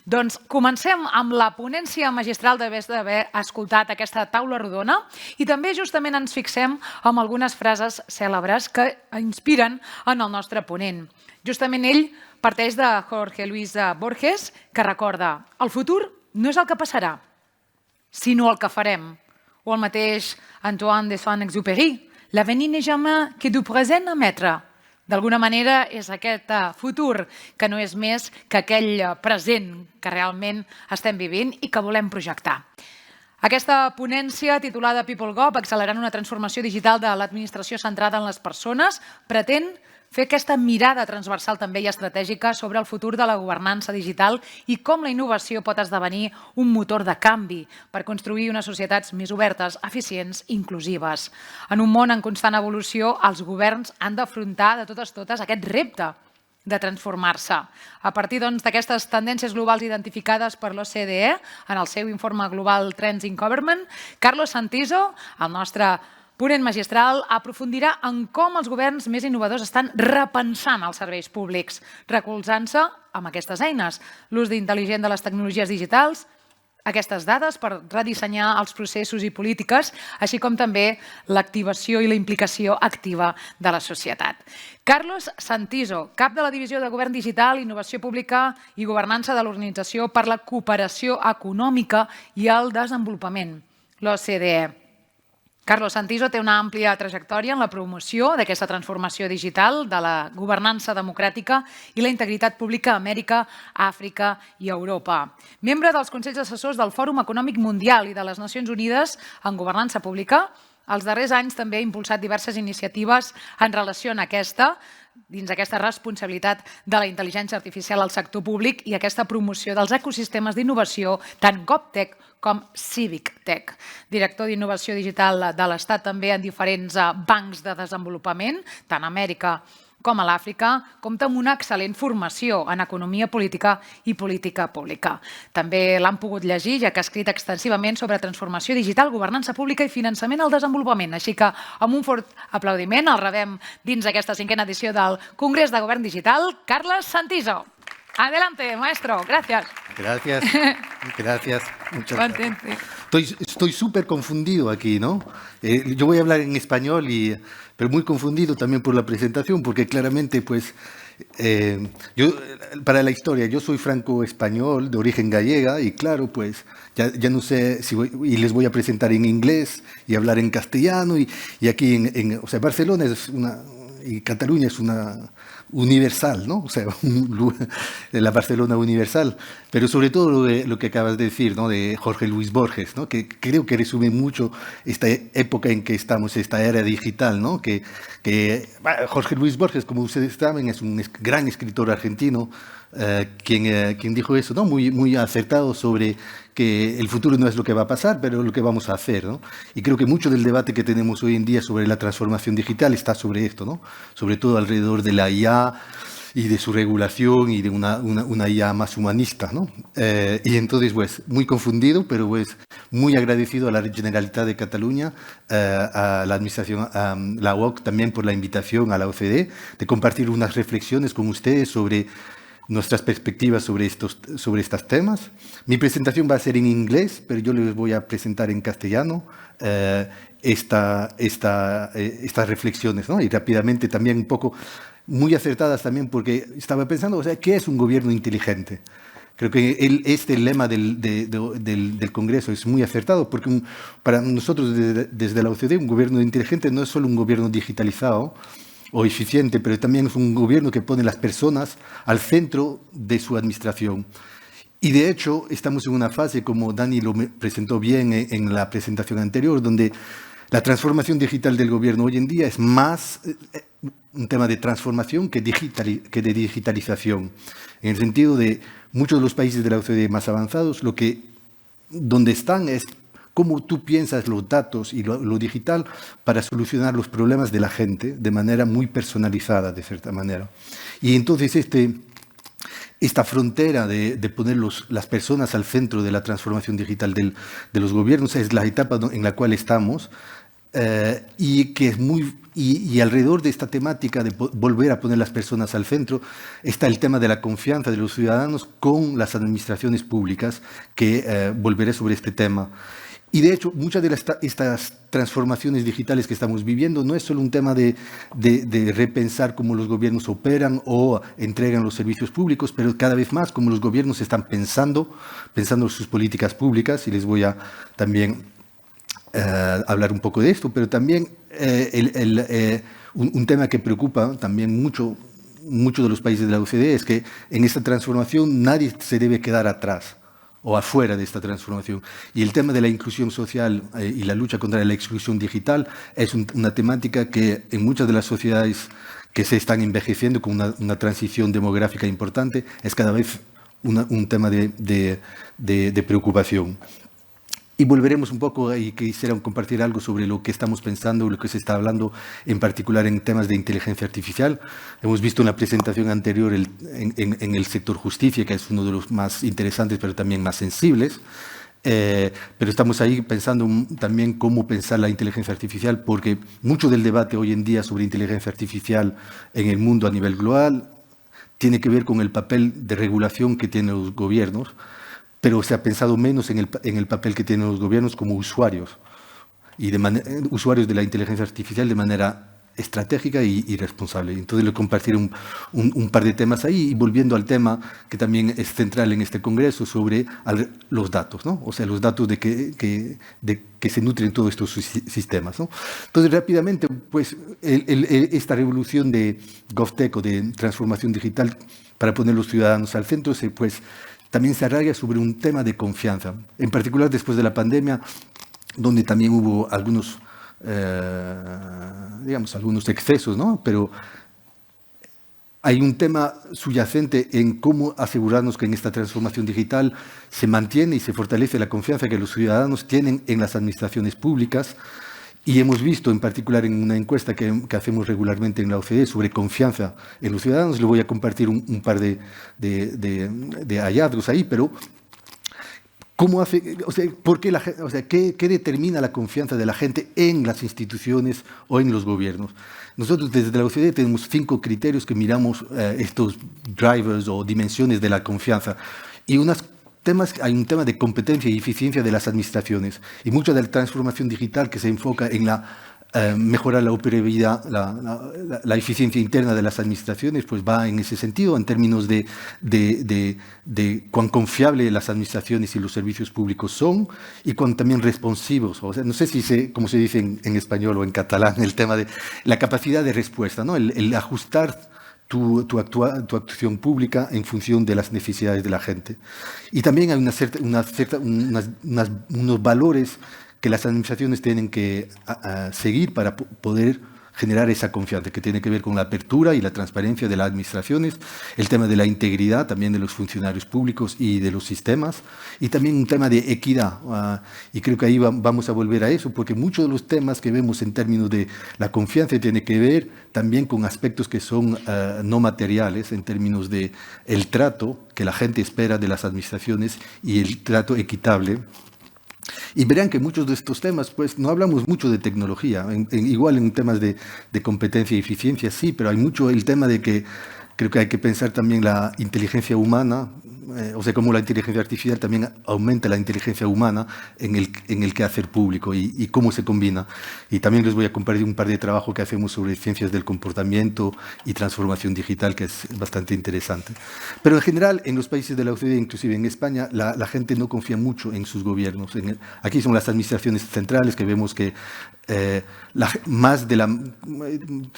Doncs comencem amb la ponència magistral d'haver escoltat aquesta taula rodona i també justament ens fixem en algunes frases cèlebres que inspiren en el nostre ponent. Justament ell parteix de Jorge Luis Borges, que recorda: el futur no és el que passarà, sinó el que farem. O el mateix Antoine de Saint-Exupéry: l'avenir n'est jamais que du présent à mettre. D'alguna manera és aquest futur que no és més que aquell present que realment estem vivint i que volem projectar. Aquesta ponència, titulada People Gov, accelerant una transformació digital de l'administració centrada en les persones, pretén fer aquesta mirada transversal també i estratègica sobre el futur de la governança digital i com la innovació pot esdevenir un motor de canvi per construir unes societats més obertes, eficients i inclusives. En un món en constant evolució, els governs han d'afrontar de totes aquest repte de transformar-se. A partir d'aquestes tendències globals identificades per l'OCDE en el seu informe global Trends in Government, Carlos Santiso, el nostre ponent magistral, aprofundirà en com els governs més innovadors estan repensant els serveis públics, recolzant-se amb aquestes eines, l'ús intel·ligent de les tecnologies digitals, aquestes dades per redissenyar els processos i polítiques, així com també l'activació i la implicació activa de la societat. Carlos Santiso, cap de la Divisió de Govern Digital, Innovació Pública i Governança de l'Organització per la Cooperació Econòmica i el Desenvolupament, l'OCDE. Carlos Santiso té una àmplia trajectòria en la promoció d'aquesta transformació digital, de la governança democràtica i la integritat pública a Amèrica, Àfrica i Europa. Membre dels Consells Assessors del Fòrum Econòmic Mundial i de les Nacions Unides en governança pública, els darrers anys també ha impulsat diverses iniciatives en relació amb dins aquesta responsabilitat de la intel·ligència artificial al sector públic i aquesta promoció dels ecosistemes d'innovació, tant GovTech com CivicTech. Director d'Innovació Digital de l'Estat també en diferents bancs de desenvolupament, tant a Amèrica com a l'Àfrica, compta amb una excel·lent formació en economia política i política pública. També l'han pogut llegir, ja que ha escrit extensivament sobre transformació digital, governança pública i finançament al desenvolupament. Així que, amb un fort aplaudiment, el rebem dins aquesta 5a edició del Congrés de Govern Digital, Carlos Santiso. Adelante, maestro. Gracias. Gracias. Gracias. Muchas gracias. Estoy súper confundido aquí, ¿no? Yo voy a hablar en español, pero muy confundido también por la presentación, porque claramente, pues, yo, para la historia, yo soy franco-español, de origen gallega, y claro, pues, ya no sé si y les voy a presentar en inglés y hablar en castellano, y aquí o sea, Barcelona es y Cataluña es una universal, ¿no? O sea, la Barcelona universal. Pero sobre todo lo que acabas de decir, ¿no? De Jorge Luis Borges, ¿no? Que creo que resume mucho esta época en que estamos, esta era digital, ¿no? Jorge Luis Borges, como ustedes saben, es un gran escritor argentino, quien dijo eso, ¿no? Muy acertado sobre que el futuro no es lo que va a pasar, pero lo que vamos a hacer, ¿no? Y creo que mucho del debate que tenemos hoy en día sobre la transformación digital está sobre esto, ¿no? Sobre todo alrededor de la IA y de su regulación y de una IA más humanista, ¿no? Y entonces, pues, muy confundido, pero pues muy agradecido a la Generalitat de Cataluña, a la Administración, a la UOC también por la invitación a la OCDE, de compartir unas reflexiones con ustedes sobre nuestras perspectivas sobre estos temas. Mi presentación va a ser en inglés, pero yo les voy a presentar en castellano estas reflexiones, ¿no? Y rápidamente también un poco, muy acertadas también, porque estaba pensando, o sea, ¿qué es un gobierno inteligente? Creo que este lema del Congreso es muy acertado, porque para nosotros desde la OCDE un gobierno inteligente no es solo un gobierno digitalizado o eficiente, pero también es un gobierno que pone las personas al centro de su administración. Y de hecho estamos en una fase, como Dani lo presentó bien en la presentación anterior, donde la transformación digital del gobierno hoy en día es más un tema de transformación que de digitalización. En el sentido de muchos de los países de la OCDE más avanzados, donde están es cómo tú piensas los datos y lo digital para solucionar los problemas de la gente de manera muy personalizada, de cierta manera. Y entonces esta frontera de poner las personas al centro de la transformación digital de los gobiernos es la etapa en la cual estamos. y que es y alrededor de esta temática de volver a poner las personas al centro está el tema de la confianza de los ciudadanos con las administraciones públicas, que volveré sobre este tema. Y de hecho, muchas de estas transformaciones digitales que estamos viviendo no es solo un tema de repensar cómo los gobiernos operan o entregan los servicios públicos, pero cada vez más cómo los gobiernos están pensando sus políticas públicas, y les voy a también hablar un poco de esto, pero también un tema que preocupa también mucho de los países de la OCDE es que en esta transformación nadie se debe quedar atrás o afuera de esta transformación. Y el tema de la inclusión social y la lucha contra la exclusión digital es una temática que en muchas de las sociedades que se están envejeciendo con una transición demográfica importante es cada vez un tema de preocupación. Y volveremos un poco y quisiera compartir algo sobre lo que estamos pensando, lo que se está hablando en particular en temas de inteligencia artificial. Hemos visto en la presentación anterior en el sector justicia, que es uno de los más interesantes, pero también más sensibles. Pero estamos ahí pensando también cómo pensar la inteligencia artificial, porque mucho del debate hoy en día sobre inteligencia artificial en el mundo a nivel global tiene que ver con el papel de regulación que tienen los gobiernos, pero se ha pensado menos en el papel que tienen los gobiernos como usuarios, y usuarios de la inteligencia artificial de manera estratégica y responsable. Entonces, le compartiré un par de temas ahí, y volviendo al tema que también es central en este congreso sobre los datos, ¿no? O sea, los datos de que se nutren todos estos sistemas, ¿no? Entonces, rápidamente, pues, esta revolución de GovTech o de transformación digital para poner los ciudadanos al centro, también se arraiga sobre un tema de confianza, en particular después de la pandemia, donde también hubo algunos excesos, ¿no? Pero hay un tema subyacente en cómo asegurarnos que en esta transformación digital se mantiene y se fortalece la confianza que los ciudadanos tienen en las administraciones públicas. Y hemos visto, en particular en una encuesta que hacemos regularmente en la OCDE sobre confianza en los ciudadanos, le voy a compartir un par de hallazgos ahí, pero ¿cómo hace, por qué qué determina la confianza de la gente en las instituciones o en los gobiernos? Nosotros desde la OCDE tenemos 5 criterios que miramos estos drivers o dimensiones de la confianza, y hay un tema de competencia y eficiencia de las administraciones, y mucha de la transformación digital que se enfoca en mejorar la operabilidad, la eficiencia interna de las administraciones, pues va en ese sentido, en términos de cuán confiable las administraciones y los servicios públicos son, y cuán también responsivos. O sea, no sé cómo se dice en español o en catalán, el tema de la capacidad de respuesta, ¿no? El ajustar tu actuación pública en función de las necesidades de la gente. Y también hay unos valores que las administraciones tienen que seguir para poder generar esa confianza, que tiene que ver con la apertura y la transparencia de las administraciones, el tema de la integridad también de los funcionarios públicos y de los sistemas, y también un tema de equidad. Y creo que ahí vamos a volver a eso, porque muchos de los temas que vemos en términos de la confianza tiene que ver también con aspectos que son no materiales, en términos de el trato que la gente espera de las administraciones y el trato equitable. Y verán que muchos de estos temas, pues no hablamos mucho de tecnología, igual en temas de competencia y eficiencia sí, pero hay mucho el tema de que creo que hay que pensar también la inteligencia humana, o sea, cómo la inteligencia artificial también aumenta la inteligencia humana en el quehacer público y cómo se combina. Y también les voy a compartir un par de trabajos que hacemos sobre ciencias del comportamiento y transformación digital, que es bastante interesante. Pero en general, en los países de la OCDE, inclusive en España, la gente no confía mucho en sus gobiernos. Aquí son las administraciones centrales que vemos que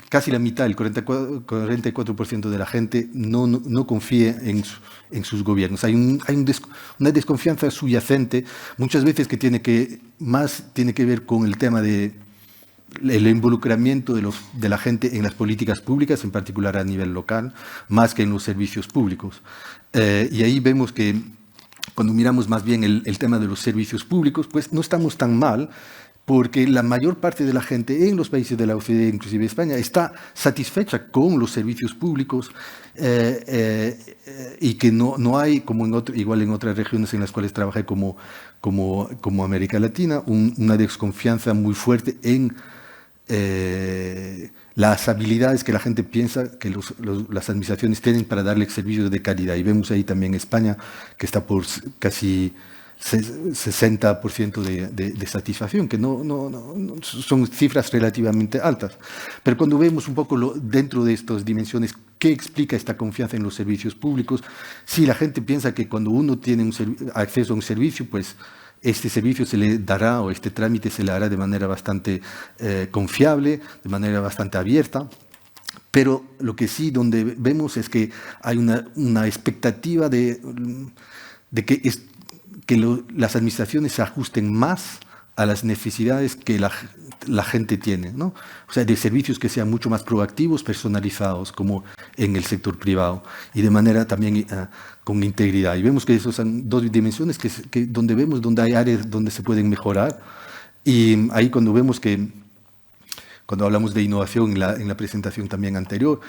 casi la mitad, el 44% de la gente no confía en sus gobiernos. Hay una desconfianza subyacente, muchas veces que tiene que ver con el tema del involucramiento de la gente en las políticas públicas, en particular a nivel local, más que en los servicios públicos. Y ahí vemos que cuando miramos más bien el tema de los servicios públicos, pues no estamos tan mal, porque la mayor parte de la gente en los países de la OCDE, inclusive España, está satisfecha con los servicios públicos y que no hay, como igual en otras regiones en las cuales trabajé como América Latina, una desconfianza muy fuerte en las habilidades que la gente piensa que las administraciones tienen para darle servicios de calidad. Y vemos ahí también España, que está por casi 60% de satisfacción, que no son cifras relativamente altas. Pero cuando vemos un poco dentro de estas dimensiones, ¿qué explica esta confianza en los servicios públicos? Si la gente piensa que cuando uno tiene acceso a un servicio, pues este servicio se le dará, o este trámite se le hará de manera bastante confiable, de manera bastante abierta. Pero lo que sí donde vemos es que hay una expectativa de que las administraciones se ajusten más a las necesidades que la gente tiene, ¿no? O sea, de servicios que sean mucho más proactivos, personalizados, como en el sector privado, y de manera también con integridad. Y vemos que esas son dos dimensiones donde hay áreas donde se pueden mejorar. Y ahí cuando hablamos de innovación en la presentación también anterior,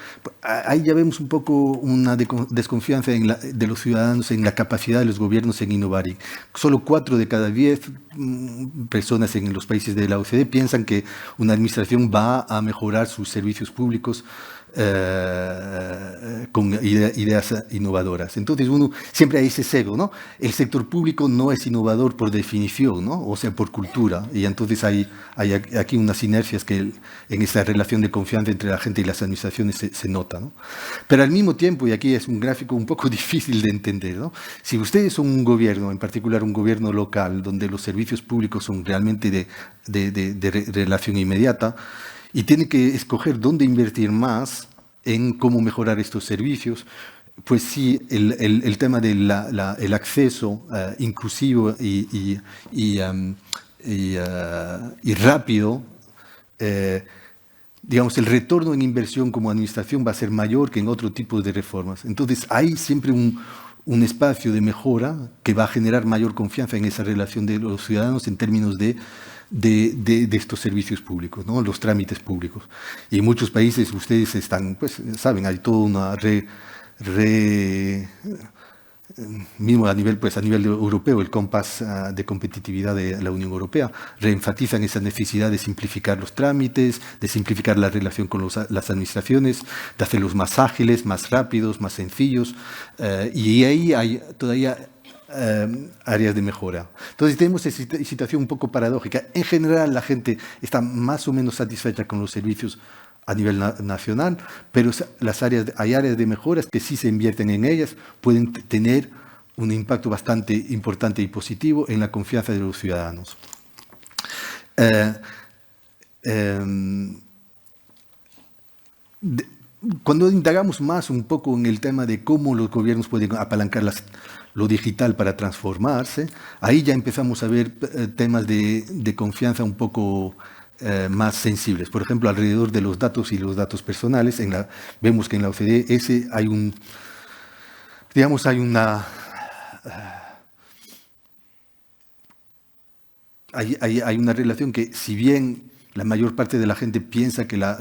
ahí ya vemos un poco una desconfianza de los ciudadanos en la capacidad de los gobiernos en innovar. Y solo 4 de cada 10 personas en los países de la OCDE piensan que una administración va a mejorar sus servicios públicos con ideas innovadoras. Entonces, siempre hay ese sesgo, ¿no? El sector público no es innovador por definición, ¿no? O sea, por cultura. Y entonces hay aquí unas sinergias que en esa relación de confianza entre la gente y las administraciones se nota, ¿no? Pero al mismo tiempo, y aquí es un gráfico un poco difícil de entender, ¿no? Si ustedes son un gobierno, en particular un gobierno local, donde los servicios públicos son realmente de relación inmediata, y tiene que escoger dónde invertir más en cómo mejorar estos servicios, pues sí, el tema del acceso inclusivo y rápido, digamos, el retorno en inversión como administración va a ser mayor que en otro tipo de reformas. Entonces, hay siempre un espacio de mejora que va a generar mayor confianza en esa relación de los ciudadanos en términos de estos servicios públicos, ¿no? Los trámites públicos. Y en muchos países ustedes pues saben, hay toda una mismo a nivel europeo, el compás de competitividad de la Unión Europea reenfatizan esa necesidad de simplificar los trámites, de simplificar la relación con las administraciones, de hacerlos más ágiles, más rápidos, más sencillos, y ahí hay todavía áreas de mejora. Entonces tenemos esa situación un poco paradójica. En general la gente está más o menos satisfecha con los servicios a nivel nacional, pero hay áreas de mejoras que si se invierten en ellas pueden tener un impacto bastante importante y positivo en la confianza de los ciudadanos. Cuando indagamos más un poco en el tema de cómo los gobiernos pueden apalancar lo digital para transformarse, ahí ya empezamos a ver temas de confianza un poco más sensibles. Por ejemplo, alrededor de los datos y los datos personales, vemos que en la OCDE hay una relación que, si bien la mayor parte de la gente piensa que las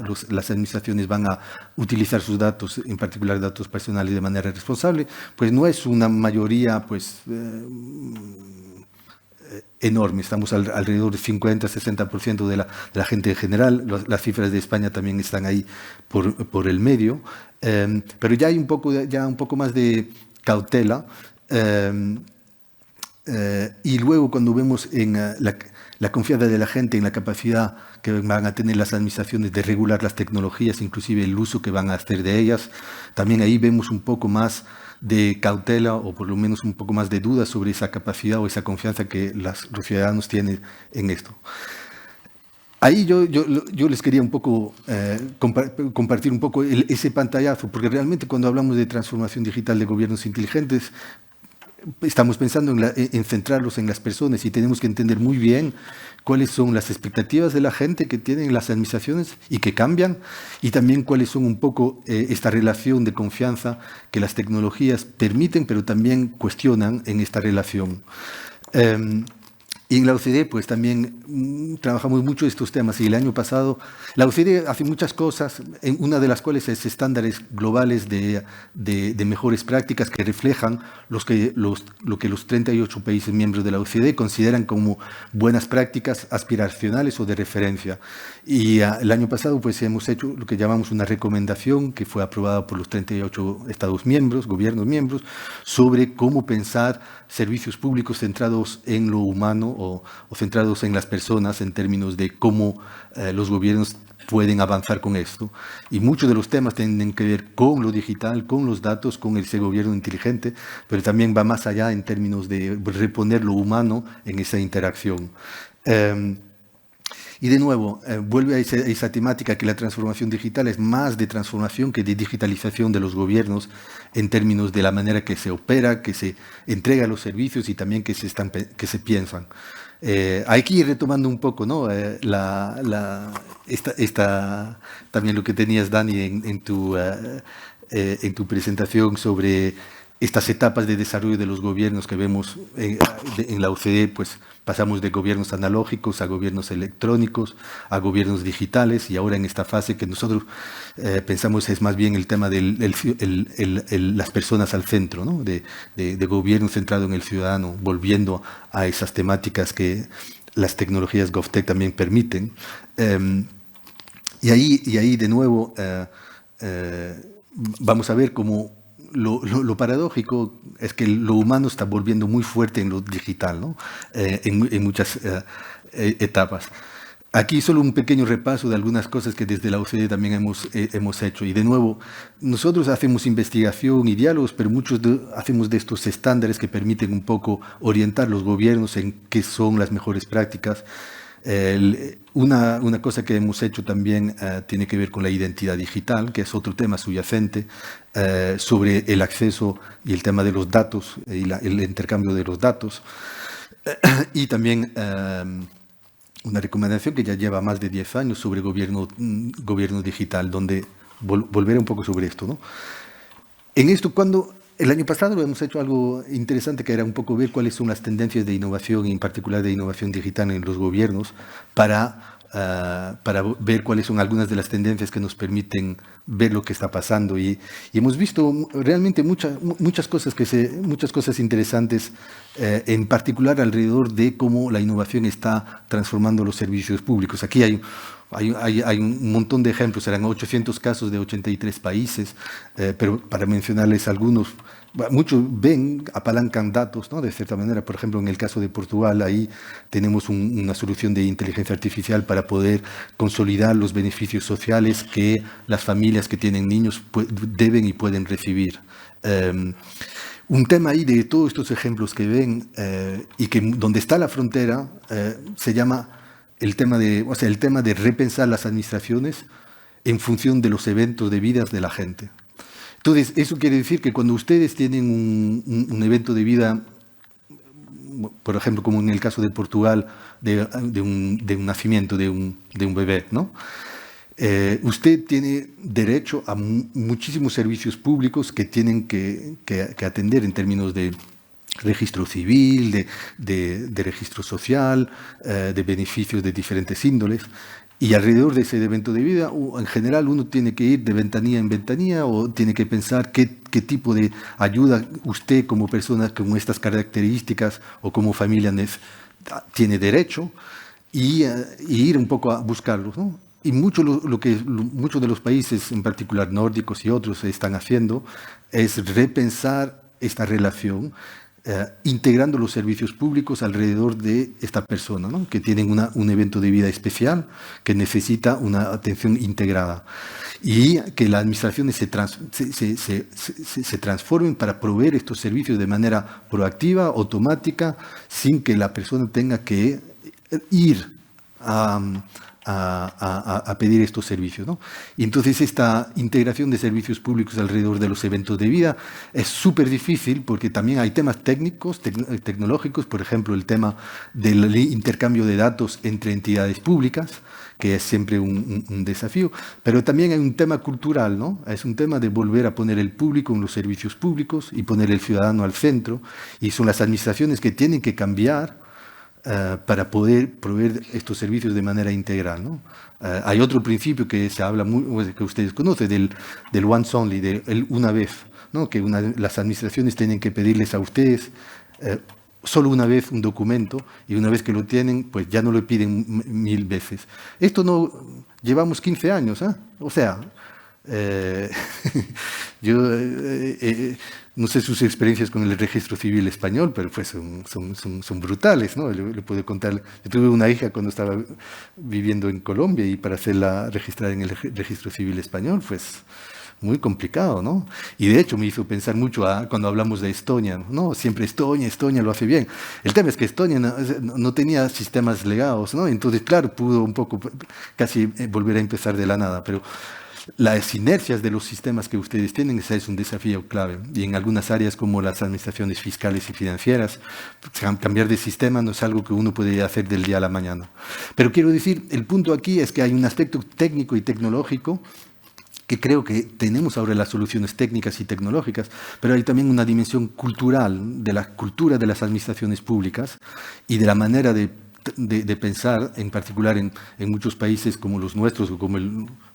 administraciones van a utilizar sus datos, en particular datos personales, de manera responsable, pues no es una mayoría pues, enorme. Estamos alrededor del 50-60% de la gente en general. Las cifras de España también están ahí por el medio. Pero ya hay un poco más de cautela. Y luego cuando vemos en la confianza de la gente en la capacidad que van a tener las administraciones de regular las tecnologías, inclusive el uso que van a hacer de ellas, también ahí vemos un poco más de cautela o por lo menos un poco más de dudas sobre esa capacidad o esa confianza que los ciudadanos tienen en esto. Ahí yo les quería un poco compartir un poco ese pantallazo, porque realmente cuando hablamos de transformación digital de gobiernos inteligentes, estamos pensando en centrarlos en las personas y tenemos que entender muy bien cuáles son las expectativas de la gente que tienen las administraciones y que cambian, y también cuáles son un poco esta relación de confianza que las tecnologías permiten, pero también cuestionan en esta relación. Y en la OCDE, pues también trabajamos mucho estos temas. Y el año pasado, la OCDE hace muchas cosas, una de las cuales es estándares globales de mejores prácticas que reflejan lo que los 38 países miembros de la OCDE consideran como buenas prácticas aspiracionales o de referencia. Y el año pasado, pues hemos hecho lo que llamamos una recomendación que fue aprobada por los 38 Estados miembros, gobiernos miembros, sobre cómo pensar servicios públicos centrados en lo humano o centrados en las personas en términos de cómo los gobiernos pueden avanzar con esto. Y muchos de los temas tienen que ver con lo digital, con los datos, con ese gobierno inteligente, pero también va más allá en términos de reponer lo humano en esa interacción. Y de nuevo, vuelve a esa temática que la transformación digital es más de transformación que de digitalización de los gobiernos en términos de la manera que se opera, que se entrega los servicios y también que se piensan. Hay que ir retomando un poco, ¿no? También lo que tenías, Dani, en tu presentación sobre estas etapas de desarrollo de los gobiernos que vemos en la OCDE, pues pasamos de gobiernos analógicos a gobiernos electrónicos, a gobiernos digitales, y ahora en esta fase que nosotros pensamos es más bien el tema de las personas al centro, ¿no? de gobierno centrado en el ciudadano, volviendo a esas temáticas que las tecnologías GovTech también permiten. Y ahí de nuevo vamos a ver cómo lo paradójico es que lo humano está volviendo muy fuerte en lo digital, ¿no? En muchas etapas. Aquí solo un pequeño repaso de algunas cosas que desde la OCDE también hemos hecho. Y de nuevo, nosotros hacemos investigación y diálogos, pero hacemos de estos estándares que permiten un poco orientar los gobiernos en qué son las mejores prácticas. Una cosa que hemos hecho también tiene que ver con la identidad digital, que es otro tema subyacente, sobre el acceso y el tema de los datos y el intercambio de los datos. Y también una recomendación que ya lleva más de 10 años sobre gobierno digital, donde volver un poco sobre esto, ¿no? En esto, el año pasado hemos hecho algo interesante, que era un poco ver cuáles son las tendencias de innovación, y en particular de innovación digital en los gobiernos, para ver cuáles son algunas de las tendencias que nos permiten ver lo que está pasando. Y hemos visto realmente muchas cosas interesantes, en particular alrededor de cómo la innovación está transformando los servicios públicos. Aquí hay un montón de ejemplos, eran 800 casos de 83 países, pero para mencionarles algunos, muchos apalancan datos, ¿no? De cierta manera. Por ejemplo, en el caso de Portugal, ahí tenemos una solución de inteligencia artificial para poder consolidar los beneficios sociales que las familias que tienen niños deben y pueden recibir. Un tema ahí de todos estos ejemplos que ven y que donde está la frontera se llama el tema de repensar las administraciones en función de los eventos de vidas de la gente. Entonces, eso quiere decir que cuando ustedes tienen un evento de vida, por ejemplo, como en el caso de Portugal, de un nacimiento de un bebé, ¿no? Usted tiene derecho a muchísimos servicios públicos que tienen que atender en términos de registro civil, de registro social, de beneficios de diferentes índoles. Y alrededor de ese evento de vida, en general, uno tiene que ir de ventanilla en ventanilla o tiene que pensar qué tipo de ayuda usted como persona con estas características o como familia tiene derecho, y ir un poco a buscarlos, ¿no? Y muchos de los países, en particular nórdicos y otros, están haciendo es repensar esta relación, integrando los servicios públicos alrededor de esta persona, ¿no? Que tienen un evento de vida especial, que necesita una atención integrada, y que las administraciones se transformen para proveer estos servicios de manera proactiva, automática, sin que la persona tenga que ir a pedir estos servicios, ¿no? Y entonces esta integración de servicios públicos alrededor de los eventos de vida es súper difícil, porque también hay temas técnicos, tecnológicos, por ejemplo, el tema del intercambio de datos entre entidades públicas, que es siempre un desafío, pero también hay un tema cultural, ¿no? Es un tema de volver a poner el público en los servicios públicos y poner el ciudadano al centro, y son las administraciones que tienen que cambiar para poder proveer estos servicios de manera integral, ¿no? Hay otro principio que se habla, que ustedes conocen, del once only, del una vez, ¿no? Que las administraciones tienen que pedirles a ustedes solo una vez un documento, y una vez que lo tienen, pues ya no lo piden 1000 veces. Esto no llevamos 15 años, ¿eh? O sea, yo no sé sus experiencias con el registro civil español, pero pues son brutales, ¿no? Le puedo contar, yo tuve una hija cuando estaba viviendo en Colombia, y para hacerla registrar en el registro civil español, pues muy complicado, ¿no? Y de hecho me hizo pensar mucho cuando hablamos de Estonia, ¿no? Siempre Estonia lo hace bien. El tema es que Estonia no tenía sistemas legados, ¿no? Entonces, claro, pudo un poco casi volver a empezar de la nada, pero las inercias de los sistemas que ustedes tienen, ese es un desafío clave. Y en algunas áreas como las administraciones fiscales y financieras, cambiar de sistema no es algo que uno puede hacer del día a la mañana. Pero quiero decir, el punto aquí es que hay un aspecto técnico y tecnológico que creo que tenemos ahora las soluciones técnicas y tecnológicas, pero hay también una dimensión cultural, de la cultura de las administraciones públicas y de la manera de pensar, en particular en muchos países como los nuestros o como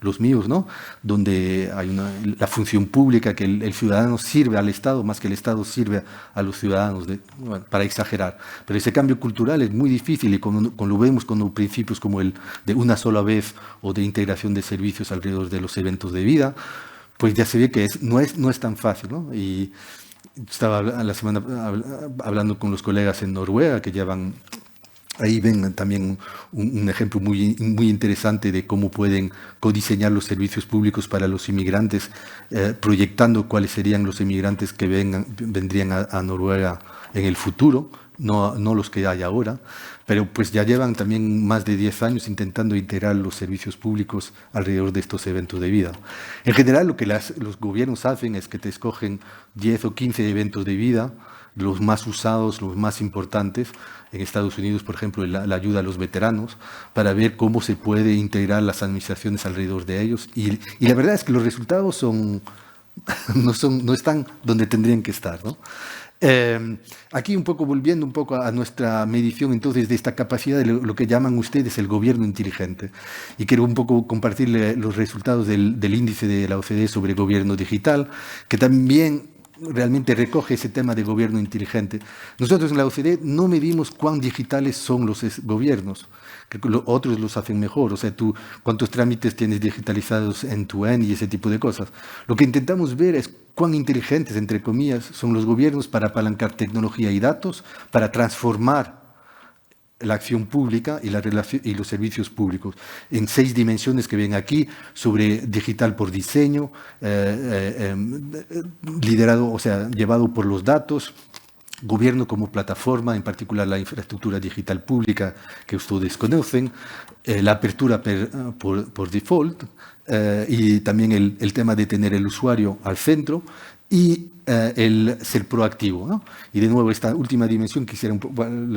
los míos, ¿no? Donde hay la función pública, que el ciudadano sirve al Estado más que el Estado sirve a los ciudadanos, bueno, para exagerar. Pero ese cambio cultural es muy difícil, y cuando lo vemos con principios como el de una sola vez o de integración de servicios alrededor de los eventos de vida, pues ya se ve que no es tan fácil, ¿no? Y estaba la semana hablando con los colegas en Noruega que llevan... Ahí ven también un ejemplo muy interesante de cómo pueden codiseñar los servicios públicos para los inmigrantes, proyectando cuáles serían los inmigrantes que vendrían a Noruega en el futuro, no los que hay ahora, pero pues ya llevan también más de 10 años intentando integrar los servicios públicos alrededor de estos eventos de vida. En general, lo que los gobiernos hacen es que te escogen 10 o 15 eventos de vida, los más usados, los más importantes. En Estados Unidos, por ejemplo, la ayuda a los veteranos, para ver cómo se puede integrar las administraciones alrededor de ellos. Y la verdad es que los resultados no están donde tendrían que estar, ¿no? Aquí volviendo un poco a nuestra medición entonces de esta capacidad de lo que llaman ustedes el gobierno inteligente, y quiero un poco compartirle los resultados del índice de la OCDE sobre gobierno digital, que también realmente recoge ese tema de gobierno inteligente. Nosotros en la OCDE no medimos cuán digitales son los gobiernos, que otros los hacen mejor, o sea, tú cuántos trámites tienes digitalizados en tu end y ese tipo de cosas. Lo que intentamos ver es cuán inteligentes, entre comillas, son los gobiernos para apalancar tecnología y datos, para transformar la acción pública y los servicios públicos, en 6 dimensiones que ven aquí, sobre digital por diseño, liderado, o sea, llevado por los datos, gobierno como plataforma, en particular la infraestructura digital pública que ustedes conocen, la apertura por default, y también el tema de tener el usuario al centro, y el ser proactivo, ¿no? Y de nuevo, esta última dimensión,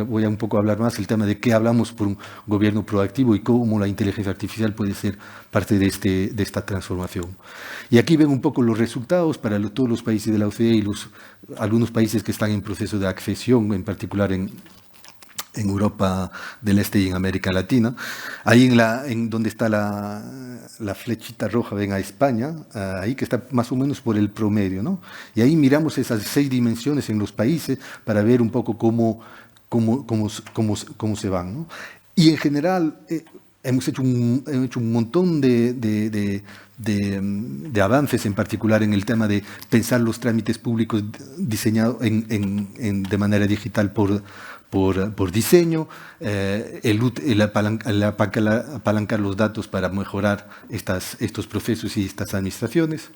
voy a un poco hablar más, el tema de qué hablamos por un gobierno proactivo y cómo la inteligencia artificial puede ser parte de esta transformación. Y aquí ven un poco los resultados para todos los países de la OCDE y algunos países que están en proceso de accesión, en particular en Europa del Este y en América Latina. Ahí en donde está la flechita roja, ven a España, ahí que está más o menos por el promedio, ¿no? Y ahí miramos esas 6 dimensiones en los países para ver un poco cómo se van, ¿no? Y en general hemos hecho un montón de avances, en particular en el tema de pensar los trámites públicos diseñados de manera digital por diseño, el apalancar los datos para mejorar estos procesos y estas administraciones.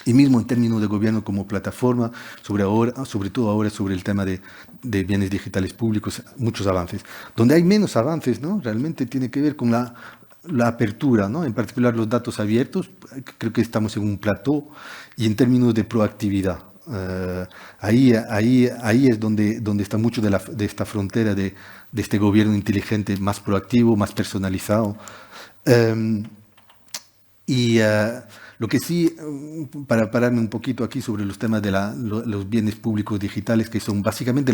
Y mismo en términos de gobierno como plataforma, sobre todo ahora sobre el tema de bienes digitales públicos, muchos avances. Donde hay menos avances, ¿no? Realmente tiene que ver con la apertura, ¿no? En particular los datos abiertos, creo que estamos en un plató, y en términos de proactividad. Ahí es donde está mucho de esta frontera de este gobierno inteligente más proactivo, más personalizado. Lo que sí, para pararme un poquito aquí sobre los temas de los bienes públicos digitales, que son básicamente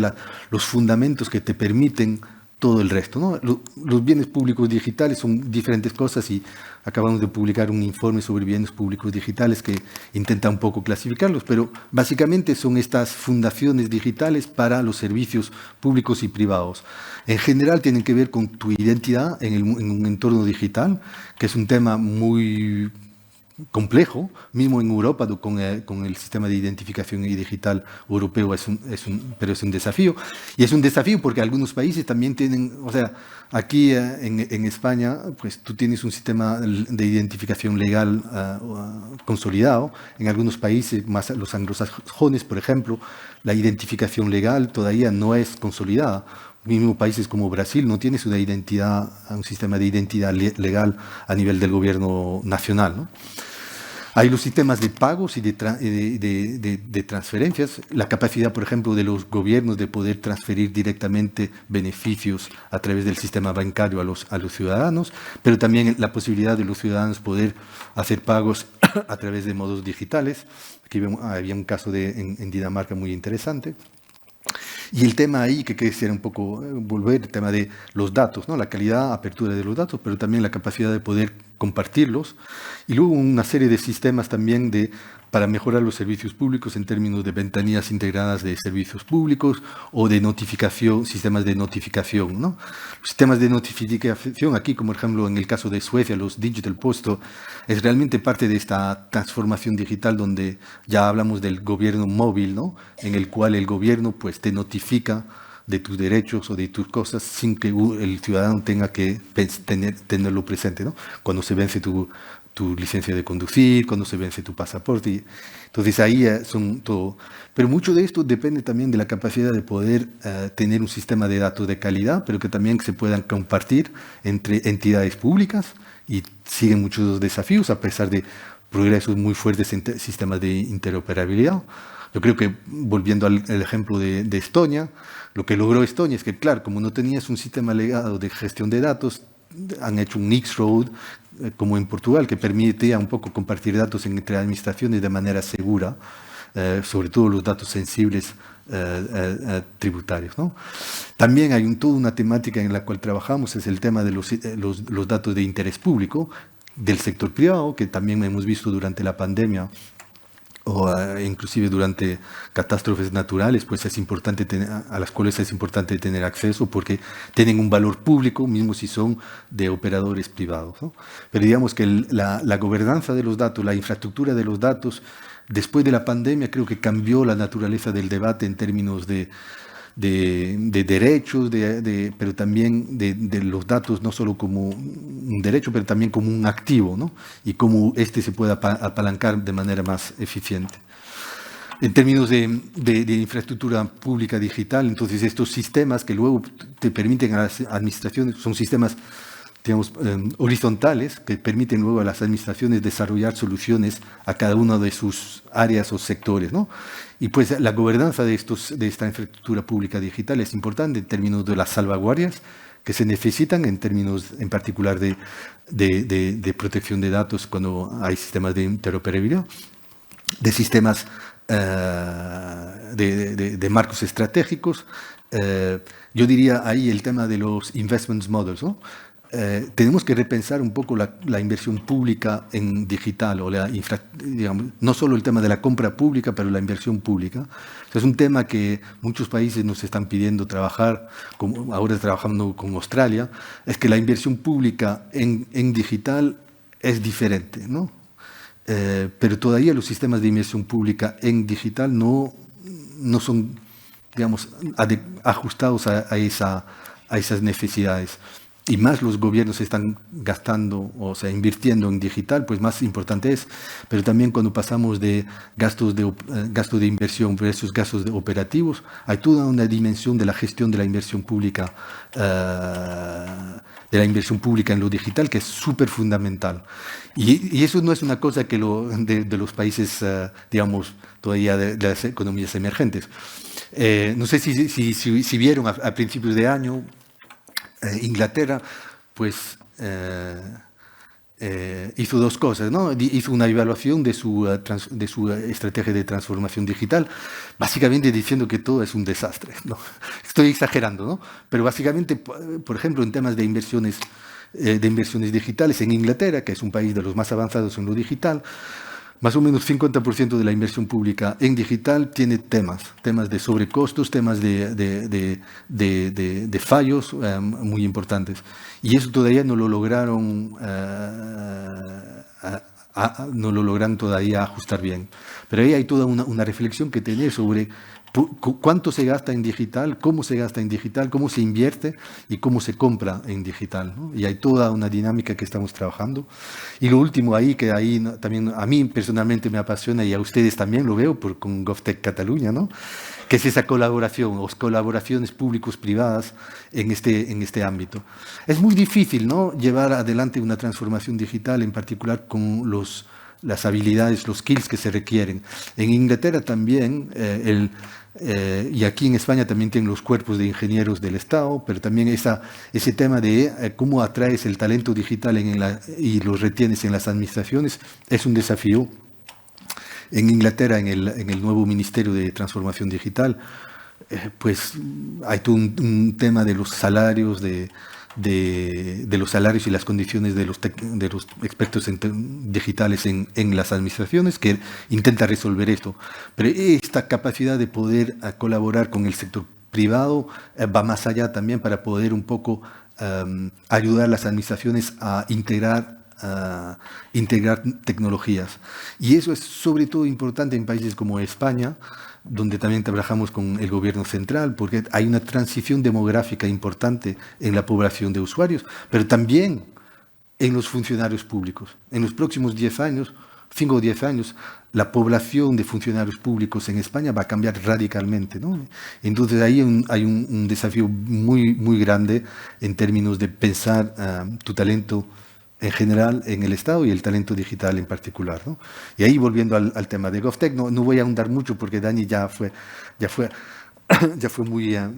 los fundamentos que te permiten todo el resto, ¿no? Los bienes públicos digitales son diferentes cosas y acabamos de publicar un informe sobre bienes públicos digitales que intenta un poco clasificarlos, pero básicamente son estas fundaciones digitales para los servicios públicos y privados. En general tienen que ver con tu identidad en un entorno digital, que es un tema muy complejo, mismo en Europa con el sistema de identificación digital europeo pero es un desafío. Y es un desafío porque algunos países también tienen, o sea, aquí en España, pues tú tienes un sistema de identificación legal consolidado. En algunos países, más los anglosajones, por ejemplo, la identificación legal todavía no es consolidada. Mismo países como Brasil no tienes una identidad, un sistema de identidad legal a nivel del gobierno nacional, ¿no? Hay los sistemas de pagos y de transferencias, la capacidad, por ejemplo, de los gobiernos de poder transferir directamente beneficios a través del sistema bancario a los ciudadanos, pero también la posibilidad de los ciudadanos poder hacer pagos a través de modos digitales. Aquí había un caso en Dinamarca muy interesante. Y el tema ahí que quisiera un poco volver, el tema de los datos, ¿no? La calidad, apertura de los datos, pero también la capacidad de poder compartirlos. Y luego una serie de sistemas también para mejorar los servicios públicos en términos de ventanillas integradas de servicios públicos o de notificación, sistemas de notificación, ¿no? Los sistemas de notificación aquí, como por ejemplo en el caso de Suecia, los Digital Post, es realmente parte de esta transformación digital donde ya hablamos del gobierno móvil, ¿no? En el cual el gobierno pues te notifica de tus derechos o de tus cosas sin que el ciudadano tenga que tenerlo presente, ¿no? Cuando se vence tu licencia de conducir, cuando se vence tu pasaporte. Entonces ahí son todo. Pero mucho de esto depende también de la capacidad de poder tener un sistema de datos de calidad, pero que también se puedan compartir entre entidades públicas y siguen muchos desafíos a pesar de progresos muy fuertes en sistemas de interoperabilidad. Yo creo que, volviendo al ejemplo de Estonia, lo que logró Estonia es que, claro, como no tenías un sistema legado de gestión de datos, han hecho un X-Road, como en Portugal, que permitía un poco compartir datos entre administraciones de manera segura, sobre todo los datos sensibles tributarios, ¿no? También hay toda una temática en la cual trabajamos, es el tema de los datos de interés público del sector privado, que también hemos visto durante la pandemia o inclusive durante catástrofes naturales, pues es importante a las cuales es importante tener acceso porque tienen un valor público, mismo si son de operadores privados, ¿no? Pero digamos que la gobernanza de los datos, la infraestructura de los datos, después de la pandemia creo que cambió la naturaleza del debate en términos de derechos, pero también de los datos no solo como un derecho, pero también como un activo, ¿no? Y cómo se puede apalancar de manera más eficiente. En términos de infraestructura pública digital, entonces estos sistemas que luego te permiten a las administraciones, son sistemas, digamos, horizontales, que permiten luego a las administraciones desarrollar soluciones a cada una de sus áreas o sectores, ¿no? Y pues la gobernanza de esta infraestructura pública digital es importante en términos de las salvaguardias que se necesitan, en términos en particular de protección de datos cuando hay sistemas de interoperabilidad, de sistemas de marcos estratégicos. Yo diría ahí el tema de los investment models, ¿no? Tenemos que repensar un poco la inversión pública en digital, o digamos, no solo el tema de la compra pública, pero la inversión pública. O sea, es un tema que muchos países nos están pidiendo trabajar, como ahora trabajando con Australia, es que la inversión pública en digital es diferente, ¿no? Pero todavía los sistemas de inversión pública en digital no son, digamos, ajustados a esas necesidades. Y más los gobiernos están gastando, o sea, invirtiendo en digital, pues más importante es. Pero también cuando pasamos de gasto de inversión versus gastos operativos, hay toda una dimensión de la gestión de la inversión pública, en lo digital, que es súper fundamental. Y eso no es una cosa que de los países, digamos, todavía de las economías emergentes. No sé si vieron a principios de año, Inglaterra, pues hizo dos cosas, ¿no? Hizo una evaluación de su estrategia de transformación digital, básicamente diciendo que todo es un desastre, ¿no? Estoy exagerando, ¿no? Pero básicamente, por ejemplo, en temas de inversiones digitales en Inglaterra, que es un país de los más avanzados en lo digital, más o menos 50% de la inversión pública en digital tiene temas de sobrecostos, temas de fallos muy importantes. Y eso todavía no lo lograron, todavía ajustar bien. Pero ahí hay toda una reflexión que tener sobre cuánto se gasta en digital, cómo se gasta en digital, cómo se invierte y cómo se compra en digital, ¿no? Y hay toda una dinámica que estamos trabajando. Y lo último ahí, que ahí también a mí personalmente me apasiona y a ustedes también lo veo con GovTech Cataluña, ¿no? Que es esa colaboración, o colaboraciones públicos-privadas en este ámbito. Es muy difícil, ¿no?, llevar adelante una transformación digital, en particular con las habilidades, los skills que se requieren. En Inglaterra también, y aquí en España también tienen los cuerpos de ingenieros del Estado, pero también ese tema de cómo atraes el talento digital y los retienes en las administraciones es un desafío. En Inglaterra, en el nuevo Ministerio de Transformación Digital, pues hay todo un tema de los salarios, de los salarios y las condiciones de los expertos digitales en las administraciones, que intenta resolver esto. Pero esta capacidad de poder colaborar con el sector privado va más allá también para poder un poco ayudar a las administraciones a integrar tecnologías. Y eso es sobre todo importante en países como España, donde también trabajamos con el gobierno central, porque hay una transición demográfica importante en la población de usuarios, pero también en los funcionarios públicos. En los próximos 10 años, 5 o 10 años, la población de funcionarios públicos en España va a cambiar radicalmente, ¿no? Entonces ahí hay un desafío muy, muy grande en términos de pensar tu talento en general en el Estado y el talento digital en particular, ¿no? Y ahí, volviendo al tema de GovTech, no voy a ahondar mucho porque Dani ya fue muy... ya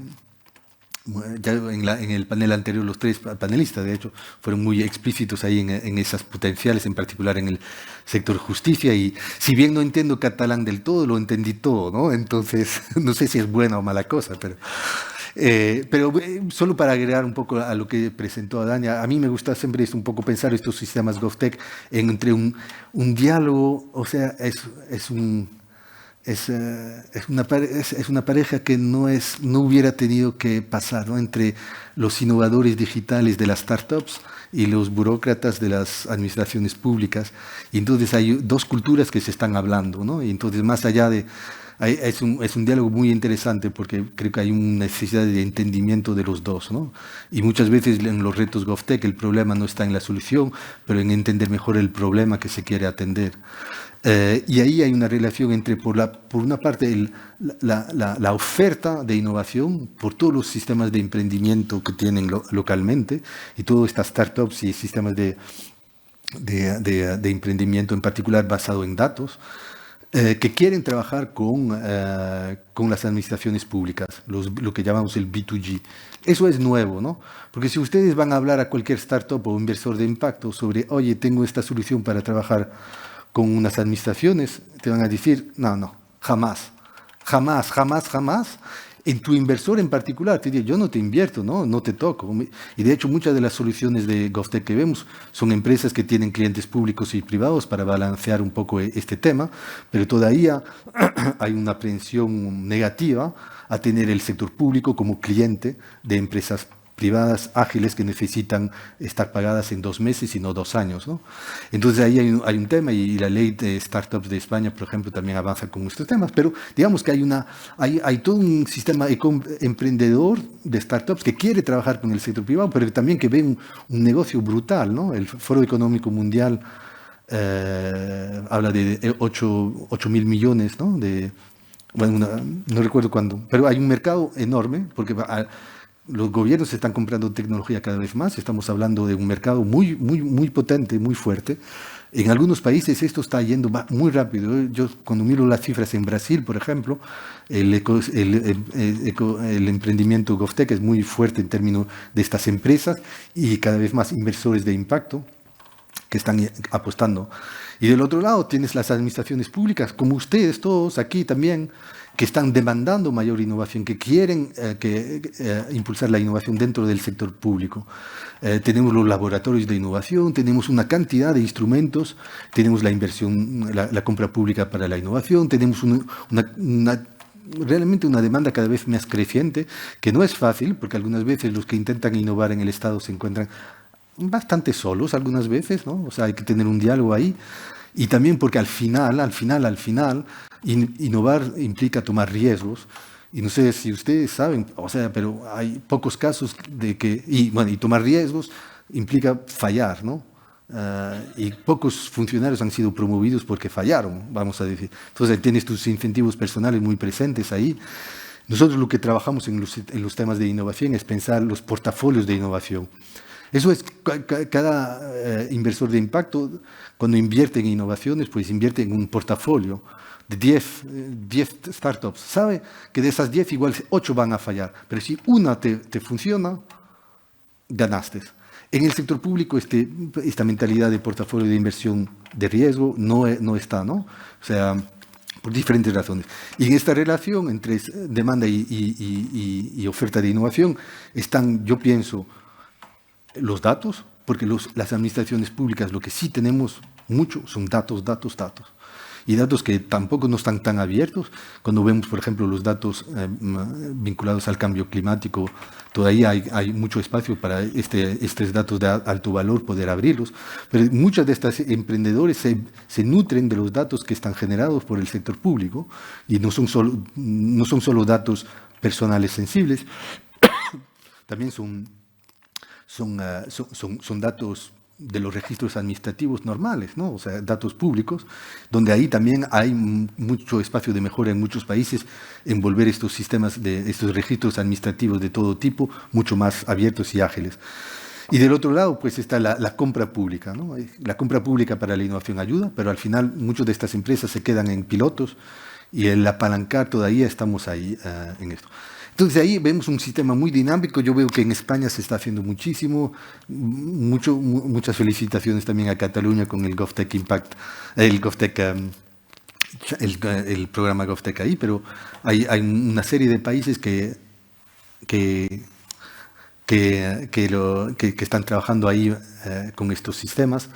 en el panel anterior, los tres panelistas, de hecho, fueron muy explícitos ahí en esas potenciales, en particular en el sector justicia. Y si bien no entiendo catalán del todo, lo entendí todo, ¿no? Entonces, no sé si es buena o mala cosa, pero solo para agregar un poco a lo que presentó Dani, a mí me gusta siempre un poco pensar estos sistemas GovTech entre un diálogo, o sea, es una pareja que no hubiera tenido que pasar, ¿no?, entre los innovadores digitales de las startups y los burócratas de las administraciones públicas. Y entonces hay dos culturas que se están hablando, ¿no? Y entonces, más allá de... Es un diálogo muy interesante porque creo que hay una necesidad de entendimiento de los dos, ¿no? Y muchas veces en los retos GovTech el problema no está en la solución, pero en entender mejor el problema que se quiere atender. Y ahí hay una relación entre, por una parte, la oferta de innovación por todos los sistemas de emprendimiento que tienen localmente y todas estas startups y sistemas de emprendimiento en particular basado en datos, que quieren trabajar con las administraciones públicas, lo que llamamos el B2G. Eso es nuevo, ¿no? Porque si ustedes van a hablar a cualquier startup o inversor de impacto sobre, oye, tengo esta solución para trabajar con unas administraciones, te van a decir, no, jamás. En tu inversor en particular, te diría, yo no te invierto, no te toco. Y de hecho, muchas de las soluciones de GovTech que vemos son empresas que tienen clientes públicos y privados para balancear un poco este tema, pero todavía hay una aprehensión negativa a tener el sector público como cliente de empresas privadas ágiles que necesitan estar pagadas en 2 meses y no 2 años, ¿no? Entonces ahí hay un tema, y la ley de startups de España, por ejemplo, también avanza con estos temas, pero digamos que hay todo un sistema emprendedor de startups que quiere trabajar con el sector privado, pero también que ve un negocio brutal, ¿no? El Foro Económico Mundial habla de 8.000 millones, ¿no? Bueno, no recuerdo cuándo, pero hay un mercado enorme porque los gobiernos están comprando tecnología cada vez más. Estamos hablando de un mercado muy, muy, muy potente, muy fuerte. En algunos países esto está yendo muy rápido. Yo cuando miro las cifras en Brasil, por ejemplo, el emprendimiento GovTech es muy fuerte en términos de estas empresas y cada vez más inversores de impacto. que están apostando. Y del otro lado tienes las administraciones públicas, como ustedes todos aquí también, que están demandando mayor innovación, que quieren impulsar la innovación dentro del sector público. Tenemos los laboratorios de innovación, tenemos una cantidad de instrumentos, tenemos la inversión, la compra pública para la innovación, tenemos realmente una demanda cada vez más creciente, que no es fácil, porque algunas veces los que intentan innovar en el Estado se encuentran bastante solos algunas veces, ¿no? O sea, hay que tener un diálogo ahí. Y también porque al final, innovar implica tomar riesgos. Y no sé si ustedes saben, o sea, pero hay pocos casos de que... Y tomar riesgos implica fallar, ¿no? Y pocos funcionarios han sido promovidos porque fallaron, vamos a decir. Entonces, tienes tus incentivos personales muy presentes ahí. Nosotros lo que trabajamos en los temas de innovación es pensar los portafolios de innovación. Eso es, cada inversor de impacto, cuando invierte en innovaciones, pues invierte en un portafolio de 10 startups. Sabe que de esas 10 igual 8 van a fallar, pero si una te funciona, ganaste. En el sector público esta mentalidad de portafolio de inversión de riesgo no está, ¿no? O sea, por diferentes razones. Y en esta relación entre demanda y oferta de innovación están, yo pienso, los datos, porque las administraciones públicas lo que sí tenemos mucho son datos. Y datos que tampoco no están tan abiertos. Cuando vemos, por ejemplo, los datos vinculados al cambio climático, todavía hay mucho espacio para estos datos de alto valor poder abrirlos. Pero muchos de estos emprendedores se nutren de los datos que están generados por el sector público y no son solo datos personales sensibles, también son datos de los registros administrativos normales, ¿no? O sea, datos públicos, donde ahí también hay mucho espacio de mejora en muchos países en volver estos sistemas, estos registros administrativos de todo tipo, mucho más abiertos y ágiles. Y del otro lado, pues está la compra pública, ¿no? La compra pública para la innovación ayuda, pero al final muchas de estas empresas se quedan en pilotos y el apalancar todavía estamos ahí en esto. Entonces ahí vemos un sistema muy dinámico. Yo veo que en España se está haciendo muchísimo, muchas felicitaciones también a Cataluña con el GovTech Impact, el programa GovTech ahí, pero hay una serie de países que están trabajando ahí con estos sistemas.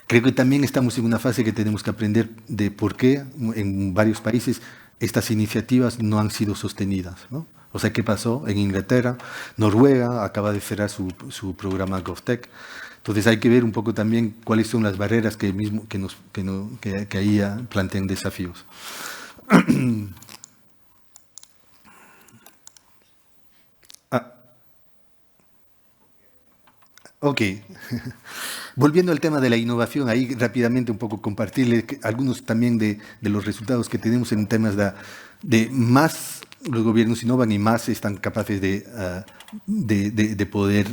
Creo que también estamos en una fase que tenemos que aprender de por qué en varios países estas iniciativas no han sido sostenidas, ¿no? O sea, ¿qué pasó? En Inglaterra, Noruega acaba de cerrar su programa GovTech. Entonces hay que ver un poco también cuáles son las barreras que ahí plantean desafíos. Ok. Volviendo al tema de la innovación, ahí rápidamente un poco compartirles algunos también de los resultados que tenemos en temas de más los gobiernos innovan y más están capaces de poder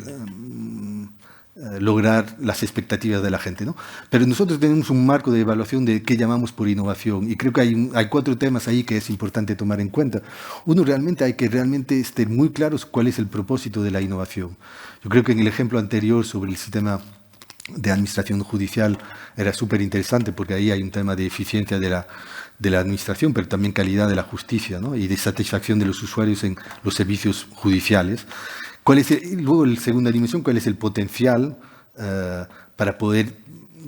lograr las expectativas de la gente, ¿no? Pero nosotros tenemos un marco de evaluación de qué llamamos por innovación y creo que hay 4 temas ahí que es importante tomar en cuenta. Uno, hay que estar muy claros cuál es el propósito de la innovación. Yo creo que en el ejemplo anterior sobre el sistema de administración judicial era súper interesante porque ahí hay un tema de eficiencia de la administración, pero también calidad de la justicia, ¿no? Y de satisfacción de los usuarios en los servicios judiciales. Luego, la segunda dimensión, ¿cuál es el potencial para poder,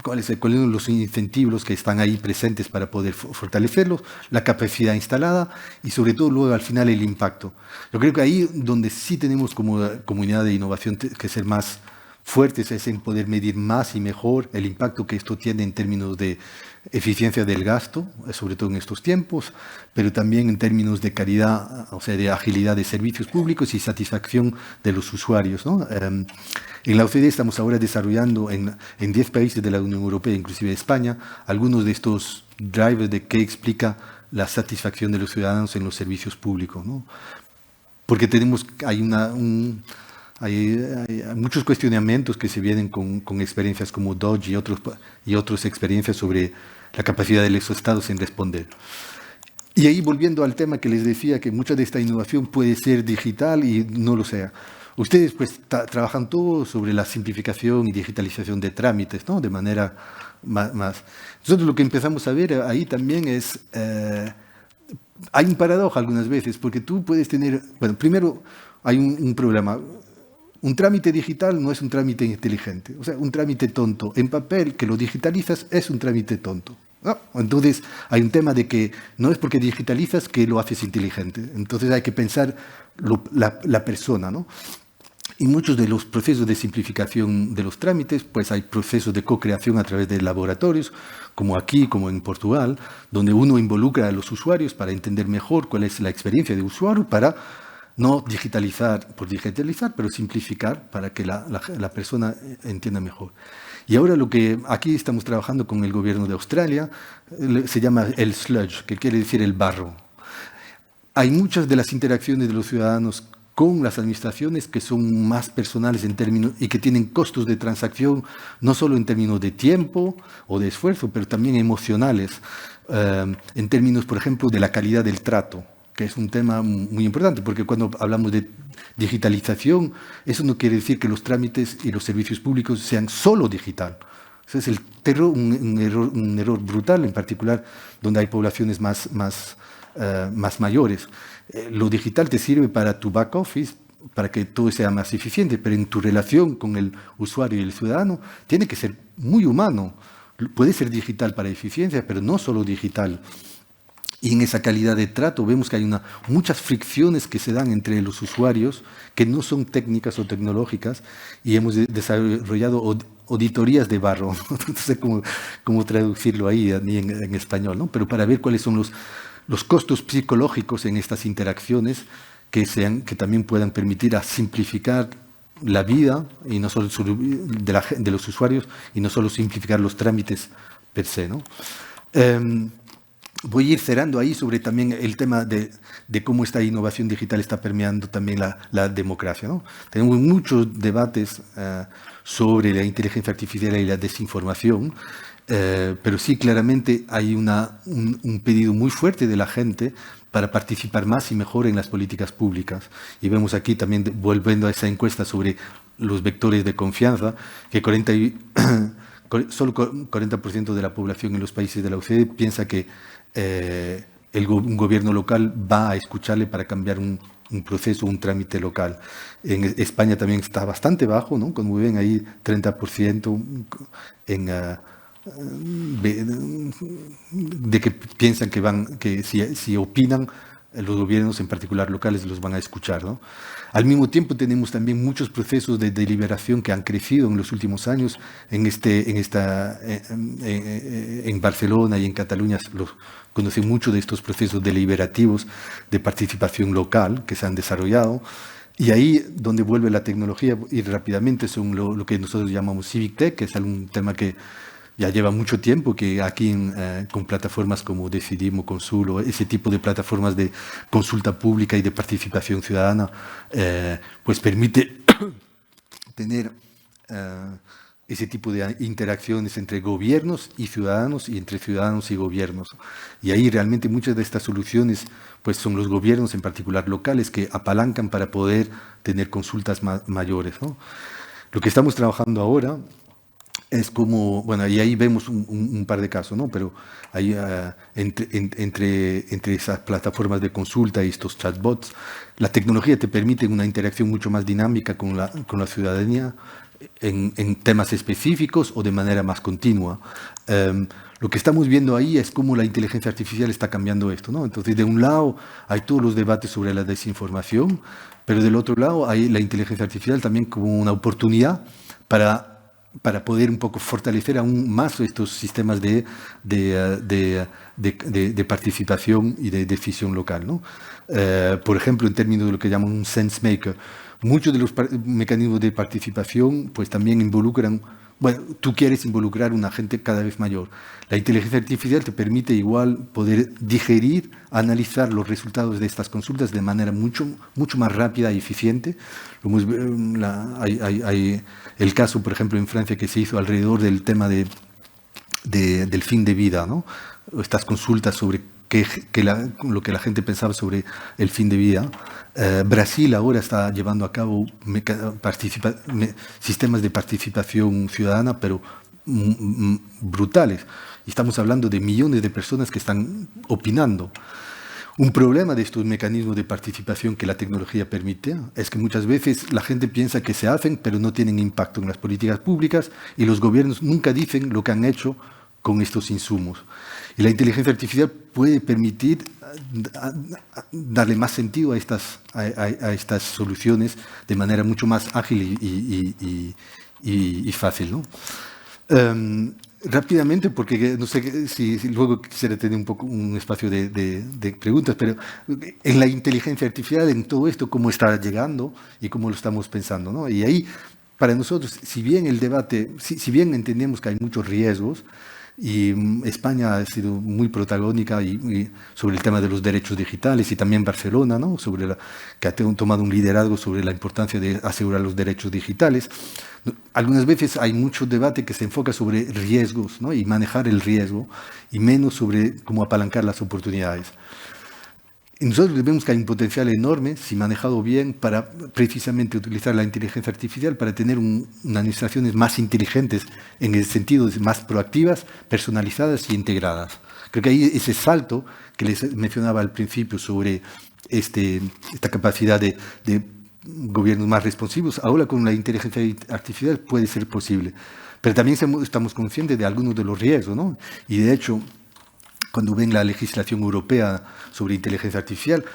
cuáles son los incentivos que están ahí presentes para poder fortalecerlos, la capacidad instalada y sobre todo luego al final el impacto? Yo creo que ahí donde sí tenemos como comunidad de innovación que ser más fuertes es en poder medir más y mejor el impacto que esto tiene en términos de eficiencia del gasto, sobre todo en estos tiempos, pero también en términos de calidad, o sea, de agilidad de servicios públicos y satisfacción de los usuarios, ¿no? En la OCDE estamos ahora desarrollando en 10 países de la Unión Europea, inclusive España, algunos de estos drivers de qué explica la satisfacción de los ciudadanos en los servicios públicos, ¿no? Porque hay muchos cuestionamientos que se vienen con experiencias como Dodge y otras experiencias sobre la capacidad de los estados en responder. Y ahí volviendo al tema que les decía, que mucha de esta innovación puede ser digital y no lo sea. ustedes pues trabajan todo sobre la simplificación y digitalización de trámites, ¿no? De manera más. Nosotros lo que empezamos a ver ahí también es, hay un paradoja algunas veces, porque tú puedes tener, bueno, primero hay un problema. Un trámite digital no es un trámite inteligente, o sea, un trámite tonto en papel que lo digitalizas es un trámite tonto. ¿No? Entonces, hay un tema de que no es porque digitalizas que lo haces inteligente. Entonces, hay que pensar la persona, ¿no? Y muchos de los procesos de simplificación de los trámites, pues hay procesos de co-creación a través de laboratorios, como aquí, como en Portugal, donde uno involucra a los usuarios para entender mejor cuál es la experiencia de usuario, para no digitalizar por digitalizar, pero simplificar para que la persona entienda mejor. Y ahora lo que aquí estamos trabajando con el gobierno de Australia se llama el sludge, que quiere decir el barro. Hay muchas de las interacciones de los ciudadanos con las administraciones que son más personales en términos y que tienen costos de transacción no solo en términos de tiempo o de esfuerzo, pero también emocionales, en términos, por ejemplo, de la calidad del trato, que es un tema muy importante, porque cuando hablamos de digitalización, eso no quiere decir que los trámites y los servicios públicos sean solo digital. Ese es un error brutal, en particular donde hay poblaciones más mayores. Lo digital te sirve para tu back office, para que todo sea más eficiente, pero en tu relación con el usuario y el ciudadano tiene que ser muy humano. Puede ser digital para eficiencia, pero no solo digital. Y en esa calidad de trato vemos que hay muchas fricciones que se dan entre los usuarios que no son técnicas o tecnológicas, y hemos desarrollado auditorías de barro. No sé cómo traducirlo ahí en español, ¿no? Pero para ver cuáles son los costos psicológicos en estas interacciones que también puedan permitir a simplificar la vida y no solo de los usuarios, y no solo simplificar los trámites per se, ¿no? Voy a ir cerrando ahí sobre también el tema de cómo esta innovación digital está permeando también la democracia, ¿no? Tenemos muchos debates sobre la inteligencia artificial y la desinformación, pero sí claramente hay un pedido muy fuerte de la gente para participar más y mejor en las políticas públicas. Y vemos aquí también, volviendo a esa encuesta sobre los vectores de confianza, que solo 40% de la población en los países de la OCDE piensa que un gobierno local va a escucharle para cambiar un proceso, un trámite local. En España también está bastante bajo, ¿no? Como ven ahí, 30% de que piensan que si opinan, los gobiernos, en particular locales, los van a escuchar, ¿no? Al mismo tiempo tenemos también muchos procesos de deliberación que han crecido en los últimos años. En Barcelona y en Cataluña conocen mucho de estos procesos deliberativos de participación local que se han desarrollado. Y ahí donde vuelve la tecnología, y rápidamente, son lo que nosotros llamamos Civic Tech, que es un tema que ya lleva mucho tiempo, que aquí con plataformas como Decidim o Consul, o ese tipo de plataformas de consulta pública y de participación ciudadana, pues permite tener ese tipo de interacciones entre gobiernos y ciudadanos, y entre ciudadanos y gobiernos. Y ahí realmente muchas de estas soluciones pues son los gobiernos, en particular locales, que apalancan para poder tener consultas mayores, ¿no? Lo que estamos trabajando ahora es como, bueno, y ahí vemos un par de casos, ¿no? Pero ahí entre esas plataformas de consulta y estos chatbots, la tecnología te permite una interacción mucho más dinámica con la ciudadanía en temas específicos o de manera más continua. Lo que estamos viendo ahí es cómo la inteligencia artificial está cambiando esto, ¿no? Entonces, de un lado hay todos los debates sobre la desinformación, pero del otro lado hay la inteligencia artificial también como una oportunidad para poder un poco fortalecer aún más estos sistemas de participación y de decisión local, ¿no? Por ejemplo, en términos de lo que llaman un sense maker, muchos de los mecanismos de participación pues también involucran, bueno, tú quieres involucrar a una gente cada vez mayor. La inteligencia artificial te permite igual poder digerir, analizar los resultados de estas consultas de manera mucho más rápida y eficiente. Hay el caso, por ejemplo, en Francia, que se hizo alrededor del tema del fin de vida, ¿no? Estas consultas sobre lo que la gente pensaba sobre el fin de vida. Brasil ahora está llevando a cabo sistemas de participación ciudadana, pero brutales. Estamos hablando de millones de personas que están opinando. Un problema de estos mecanismos de participación que la tecnología permite es que muchas veces la gente piensa que se hacen, pero no tienen impacto en las políticas públicas y los gobiernos nunca dicen lo que han hecho con estos insumos. Y la inteligencia artificial puede permitir darle más sentido a estas soluciones de manera mucho más ágil y fácil, ¿no? Rápidamente, porque no sé si luego quisiera tener un espacio de preguntas, pero en la inteligencia artificial, en todo esto, cómo está llegando y cómo lo estamos pensando, ¿no? Y ahí, para nosotros, si bien el debate, si bien entendemos que hay muchos riesgos, y España ha sido muy protagónica sobre el tema de los derechos digitales, y también Barcelona, ¿no? Que ha tomado un liderazgo sobre la importancia de asegurar los derechos digitales. Algunas veces hay mucho debate que se enfoca sobre riesgos, ¿no? Y manejar el riesgo, y menos sobre cómo apalancar las oportunidades. Y nosotros vemos que hay un potencial enorme, si manejado bien, para precisamente utilizar la inteligencia artificial para tener unas administraciones más inteligentes, en el sentido de más proactivas, personalizadas y integradas. Creo que ahí ese salto que les mencionaba al principio sobre esta capacidad de gobiernos más responsivos, ahora con la inteligencia artificial puede ser posible. Pero también estamos conscientes de algunos de los riesgos, ¿no? Y de hecho, cuando ven la legislación europea sobre inteligencia artificial,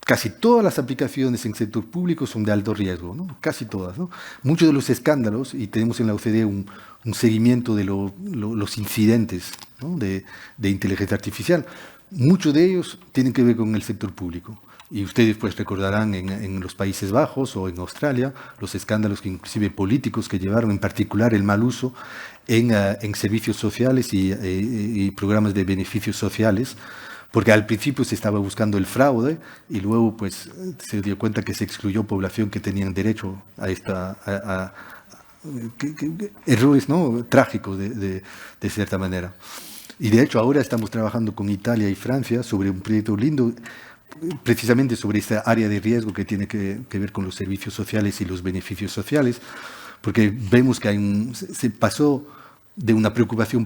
casi todas las aplicaciones en sector público son de alto riesgo, ¿no? Casi todas, ¿no? Muchos de los escándalos, y tenemos en la OCDE un seguimiento de los incidentes, ¿no? de inteligencia artificial, muchos de ellos tienen que ver con el sector público. Y ustedes pues recordarán en los Países Bajos o en Australia los escándalos que inclusive políticos que llevaron en particular el mal uso en servicios sociales y programas de beneficios sociales, porque al principio se estaba buscando el fraude y luego pues se dio cuenta que se excluyó población que tenían derecho a errores, ¿no? Trágicos de cierta manera. Y de hecho ahora estamos trabajando con Italia y Francia sobre un proyecto lindo, precisamente sobre esta área de riesgo que tiene que ver con los servicios sociales y los beneficios sociales, porque vemos que se pasó de una preocupación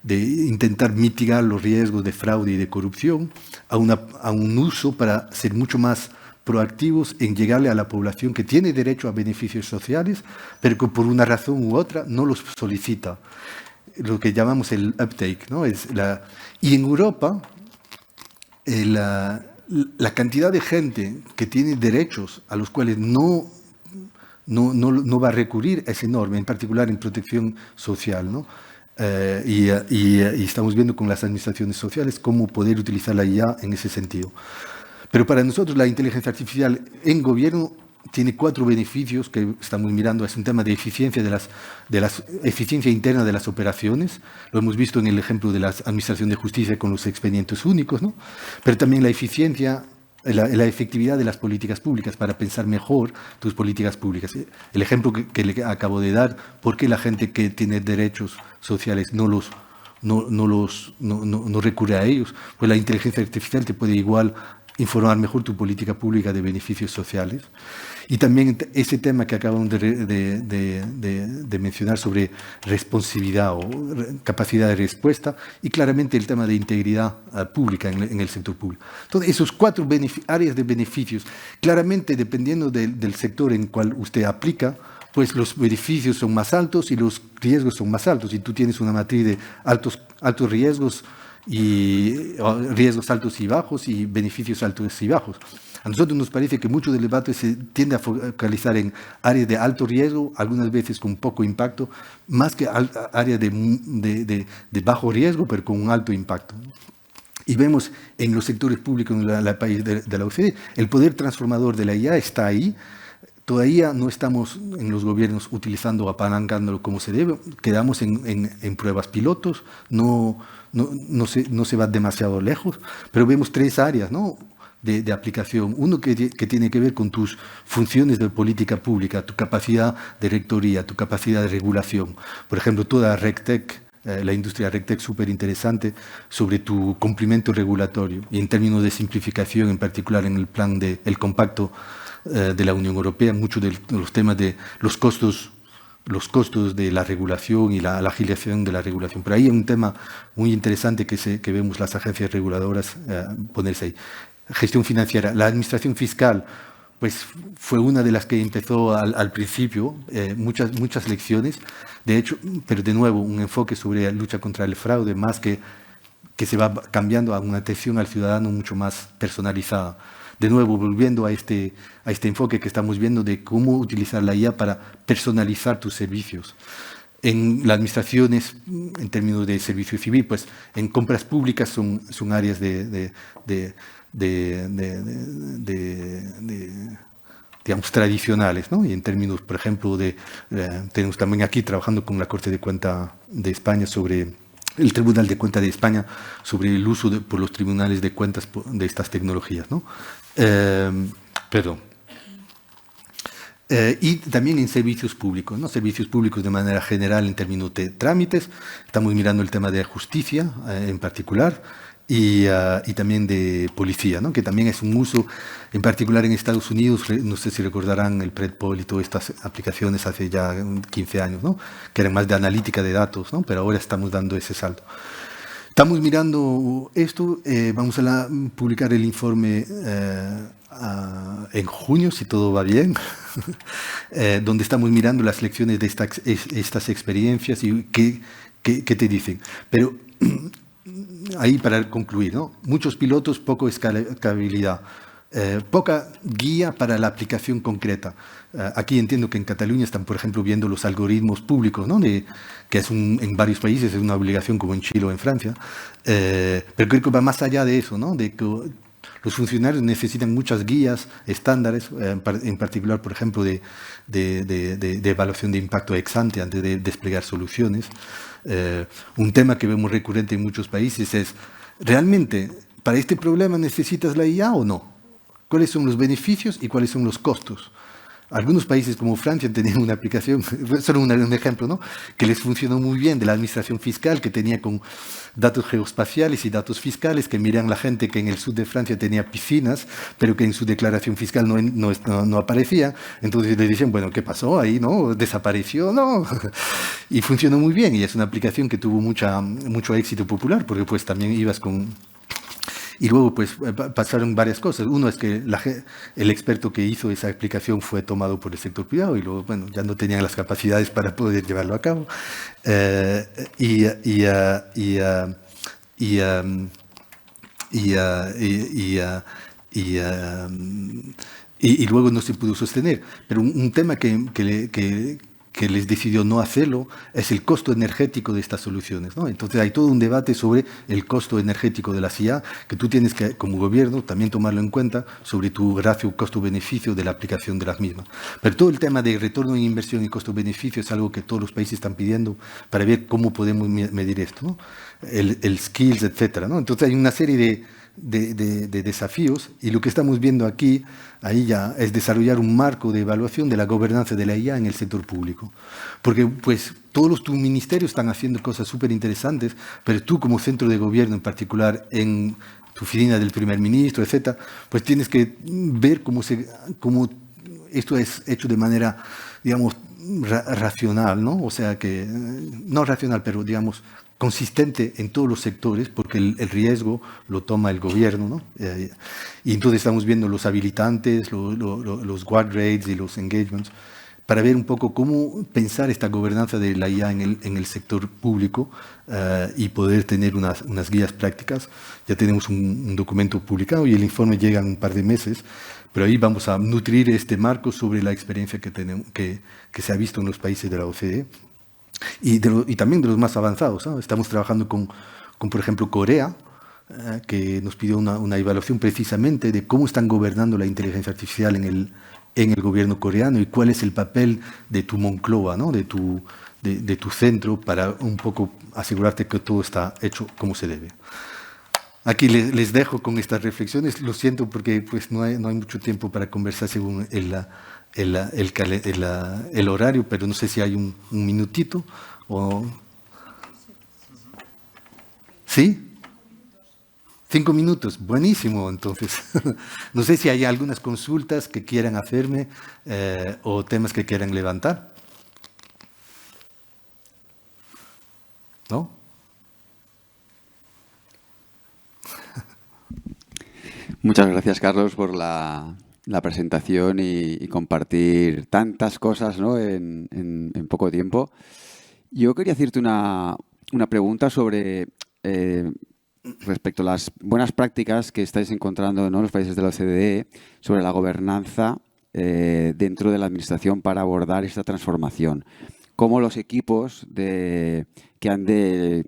de intentar mitigar los riesgos de fraude y de corrupción a un uso para ser mucho más proactivos en llegarle a la población que tiene derecho a beneficios sociales, pero que por una razón u otra no los solicita. Lo que llamamos el uptake, ¿no? Y en Europa, la cantidad de gente que tiene derechos a los cuales no va a recurrir es enorme, en particular en protección social, ¿no? Y estamos viendo con las administraciones sociales cómo poder utilizar la IA en ese sentido. Pero para nosotros la inteligencia artificial en gobierno tiene 4 beneficios que estamos mirando. Es un tema de eficiencia, eficiencia interna de las operaciones. Lo hemos visto en el ejemplo de la Administración de Justicia con los expedientes únicos, ¿no? Pero también la eficiencia, la efectividad de las políticas públicas para pensar mejor tus políticas públicas. El ejemplo que le acabo de dar, ¿por qué la gente que tiene derechos sociales no recurre a ellos? Pues la inteligencia artificial te puede igual informar mejor tu política pública de beneficios sociales. Y también ese tema que acabamos de mencionar sobre responsividad o capacidad de respuesta, y claramente el tema de integridad pública en el sector público. Entonces, esos 4 áreas de beneficios, claramente dependiendo del sector en cual usted aplica, pues los beneficios son más altos y los riesgos son más altos. Si tú tienes una matriz de altos riesgos, y riesgos altos y bajos y beneficios altos y bajos. A nosotros nos parece que mucho del debate se tiende a focalizar en áreas de alto riesgo, algunas veces con poco impacto, más que áreas de bajo riesgo, pero con un alto impacto. Y vemos en los sectores públicos de la OCDE, el poder transformador de la IA está ahí. Todavía no estamos en los gobiernos utilizando o apalancándolo como se debe. Quedamos en pruebas pilotos, no se va demasiado lejos, pero vemos 3 áreas, ¿no? de aplicación. Uno que tiene que ver con tus funciones de política pública, tu capacidad de rectoría, tu capacidad de regulación. Por ejemplo, toda RegTech la industria RegTech súper interesante sobre tu cumplimiento regulatorio y en términos de simplificación, en particular en el plan del compacto de la Unión Europea, muchos de los temas de los costos de la regulación y la agilización de la regulación. Pero ahí hay un tema muy interesante que vemos las agencias reguladoras ponerse ahí. Gestión financiera. La administración fiscal pues, fue una de las que empezó al principio, muchas lecciones. De hecho, pero de nuevo, un enfoque sobre la lucha contra el fraude, más que se va cambiando a una atención al ciudadano mucho más personalizada. De nuevo, volviendo a este enfoque que estamos viendo de cómo utilizar la IA para personalizar tus servicios. En las administraciones, en términos de servicio civil, pues en compras públicas son áreas digamos, tradicionales, ¿no? Y en términos, por ejemplo, tenemos también aquí trabajando con la Corte de Cuentas de España sobre el Tribunal de Cuentas de España sobre el uso por los tribunales de cuentas de estas tecnologías, ¿no? Perdón. Y también en servicios públicos, ¿no? Servicios públicos de manera general en términos de trámites. Estamos mirando el tema de justicia en particular y también de policía, ¿no? Que también es un uso, en particular en Estados Unidos, no sé si recordarán el Predpol y todas estas aplicaciones hace ya 15 años, ¿no? Que eran más de analítica de datos, ¿no? Pero ahora estamos dando ese salto. Estamos mirando esto, vamos a publicar el informe en junio, si todo va bien, donde estamos mirando las lecciones de estas experiencias y qué te dicen. Pero ahí para concluir, ¿no? Muchos pilotos, poco escalabilidad, poca guía para la aplicación concreta. Aquí entiendo que en Cataluña están, por ejemplo, viendo los algoritmos públicos, ¿no? Que es en varios países es una obligación, como en Chile o en Francia, pero creo que va más allá de eso, ¿no? De que los funcionarios necesitan muchas guías, estándares, en particular, por ejemplo, de evaluación de impacto ex ante antes de desplegar soluciones. Un tema que vemos recurrente en muchos países es, ¿realmente para este problema necesitas la IA o no? ¿Cuáles son los beneficios y cuáles son los costos? Algunos países como Francia tenían una aplicación, solo un ejemplo, ¿no? Que les funcionó muy bien de la administración fiscal, que tenía con datos geoespaciales y datos fiscales, que miran la gente que en el sur de Francia tenía piscinas, pero que en su declaración fiscal no aparecía. Entonces le dicen, bueno, ¿qué pasó ahí? ¿No? ¿Desapareció? No. Y funcionó muy bien y es una aplicación que tuvo mucho éxito popular, porque pues también ibas con... Y luego pues pasaron varias cosas. Uno es que el experto que hizo esa aplicación fue tomado por el sector privado y luego, bueno, ya no tenían las capacidades para poder llevarlo a cabo. Y luego no se pudo sostener. Pero un tema que les decidió no hacerlo es el costo energético de estas soluciones, ¿no? Entonces hay todo un debate sobre el costo energético de la IA que tú tienes que, como gobierno, también tomarlo en cuenta sobre tu ratio costo-beneficio de la aplicación de las mismas. Pero todo el tema de retorno en inversión y costo-beneficio es algo que todos los países están pidiendo para ver cómo podemos medir esto, ¿no? El skills, etcétera, ¿no? Entonces hay una serie de desafíos y lo que estamos viendo aquí, ahí ya, es desarrollar un marco de evaluación de la gobernanza de la IA en el sector público. Porque pues todos tus ministerios están haciendo cosas súper interesantes, pero tú como centro de gobierno en particular en tu oficina del primer ministro, etcétera, pues tienes que ver cómo esto es hecho de manera, digamos, racional, ¿no? O sea que, no racional, pero digamos, consistente en todos los sectores, porque el riesgo lo toma el gobierno, ¿no? Y entonces estamos viendo los habilitantes, los guardrails y los engagements, para ver un poco cómo pensar esta gobernanza de la IA en el sector público y poder tener unas guías prácticas. Ya tenemos un documento publicado y el informe llega en un par de meses, pero ahí vamos a nutrir este marco sobre la experiencia que se ha visto en los países de la OCDE. Y también de los más avanzados, ¿no? Estamos trabajando con, por ejemplo, Corea, que nos pidió una evaluación precisamente de cómo están gobernando la inteligencia artificial en el gobierno coreano y cuál es el papel de tu Moncloa, ¿no? de tu centro, para un poco asegurarte que todo está hecho como se debe. Aquí les dejo con estas reflexiones. Lo siento porque pues, no hay mucho tiempo para conversar según el horario, pero no sé si hay un minutito o... ¿Sí? 5 minutos, buenísimo, entonces. No sé si hay algunas consultas que quieran hacerme o temas que quieran levantar. ¿No? Muchas gracias, Carlos, por la presentación y compartir tantas cosas, ¿no? en poco tiempo. Yo quería hacerte una pregunta sobre respecto a las buenas prácticas que estáis encontrando, ¿no?, en los países de la OCDE sobre la gobernanza dentro de la administración para abordar esta transformación. Cómo los equipos que han de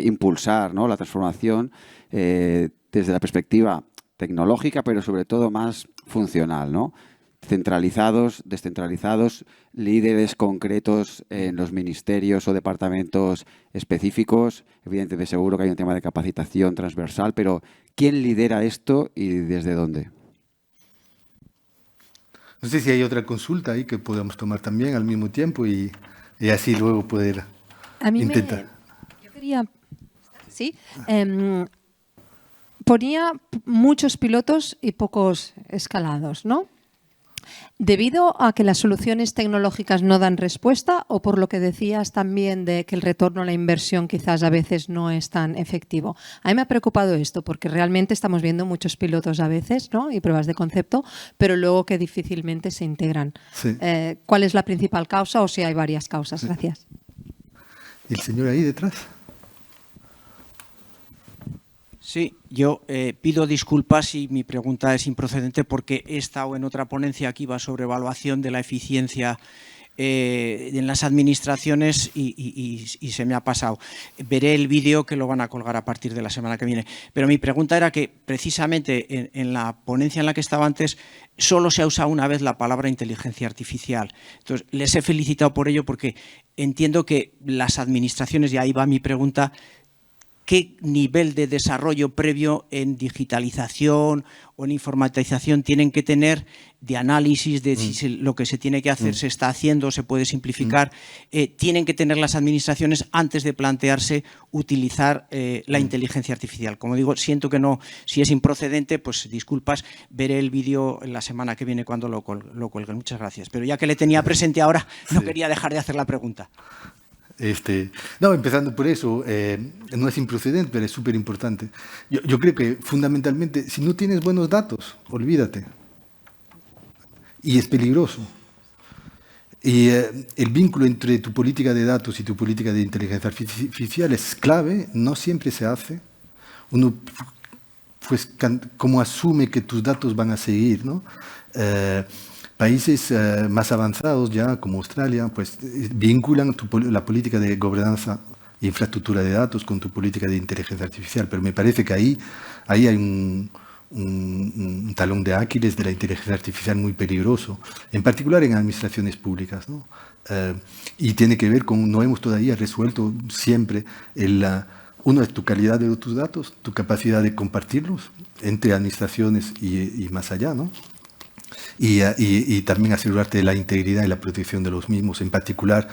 impulsar, ¿no?, la transformación desde la perspectiva tecnológica, pero sobre todo más funcional, ¿no? Centralizados, descentralizados, líderes concretos en los ministerios o departamentos específicos. Evidentemente, seguro que hay un tema de capacitación transversal, pero ¿quién lidera esto y desde dónde? No sé si hay otra consulta ahí que podamos tomar también al mismo tiempo y así luego poder intentar. Yo quería... Sí. Ponía muchos pilotos y pocos escalados, ¿no? ¿Debido a que las soluciones tecnológicas no dan respuesta o por lo que decías también de que el retorno a la inversión quizás a veces no es tan efectivo? A mí me ha preocupado esto porque realmente estamos viendo muchos pilotos a veces, ¿no?, y pruebas de concepto, pero luego que difícilmente se integran. Sí. ¿Cuál es la principal causa o si hay varias causas? Gracias. ¿El señor ahí detrás? Sí, yo pido disculpas si mi pregunta es improcedente porque he estado en otra ponencia que iba sobre evaluación de la eficiencia en las administraciones y se me ha pasado. Veré el vídeo que lo van a colgar a partir de la semana que viene. Pero mi pregunta era que precisamente en la ponencia en la que estaba antes solo se ha usado una vez la palabra inteligencia artificial. Entonces, les he felicitado por ello porque entiendo que las administraciones, y ahí va mi pregunta, ¿qué nivel de desarrollo previo en digitalización o en informatización tienen que tener de análisis de si lo que se tiene que hacer se está haciendo, se puede simplificar? Tienen que tener las administraciones antes de plantearse utilizar la inteligencia artificial. Como digo, siento que no, si es improcedente, pues disculpas, veré el vídeo la semana que viene cuando lo cuelguen. Muchas gracias. Pero ya que le tenía presente ahora, no quería dejar de hacer la pregunta. No, empezando por eso, no es improcedente, pero es súper importante. Yo creo que fundamentalmente, si no tienes buenos datos, olvídate. Y es peligroso. Y el vínculo entre tu política de datos y tu política de inteligencia artificial es clave, no siempre se hace. Uno, pues, como asume que tus datos van a seguir, ¿no? Países más avanzados ya, como Australia, pues vinculan la política de gobernanza e infraestructura de datos con tu política de inteligencia artificial. Pero me parece que ahí hay un talón de Aquiles de la inteligencia artificial muy peligroso, en particular en administraciones públicas, ¿no? Y tiene que ver con, no hemos todavía resuelto siempre uno es tu calidad de tus datos, tu capacidad de compartirlos entre administraciones y más allá, ¿no? Y también asegurarte de la integridad y la protección de los mismos, en particular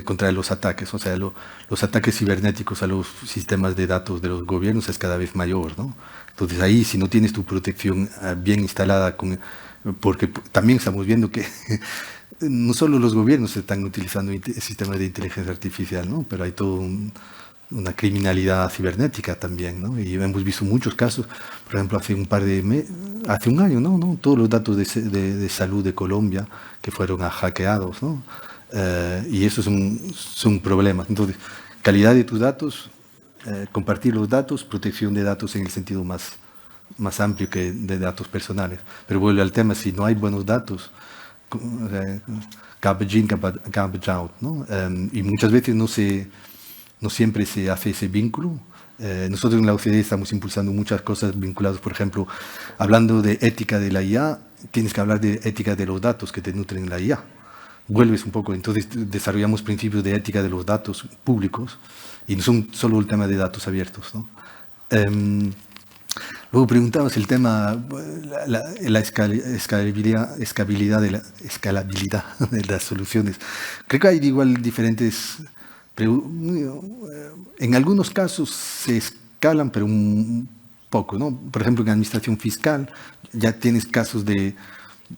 contra los ataques. O sea, los ataques cibernéticos a los sistemas de datos de los gobiernos es cada vez mayor, ¿no? Entonces ahí, si no tienes tu protección bien instalada, porque también estamos viendo que no solo los gobiernos están utilizando sistemas de inteligencia artificial, ¿no?, pero hay todo una criminalidad cibernética también, ¿no? Y hemos visto muchos casos, por ejemplo, hace un año, ¿no? Todos los datos de salud de Colombia que fueron hackeados, ¿no? Y esos son problemas. Entonces, calidad de tus datos, compartir los datos, protección de datos en el sentido más amplio que de datos personales. Pero vuelvo al tema, si no hay buenos datos, garbage in, garbage out, ¿no? Y muchas veces no siempre se hace ese vínculo. Nosotros en la OCDE estamos impulsando muchas cosas vinculadas, por ejemplo, hablando de ética de la IA, tienes que hablar de ética de los datos que te nutren la IA. Vuelves un poco, entonces desarrollamos principios de ética de los datos públicos y no son solo el tema de datos abiertos, ¿no? Luego preguntamos el tema, la escalabilidad de las soluciones. Creo que hay igual diferentes pero en algunos casos se escalan, pero un poco, ¿no? Por ejemplo, en administración fiscal ya tienes casos de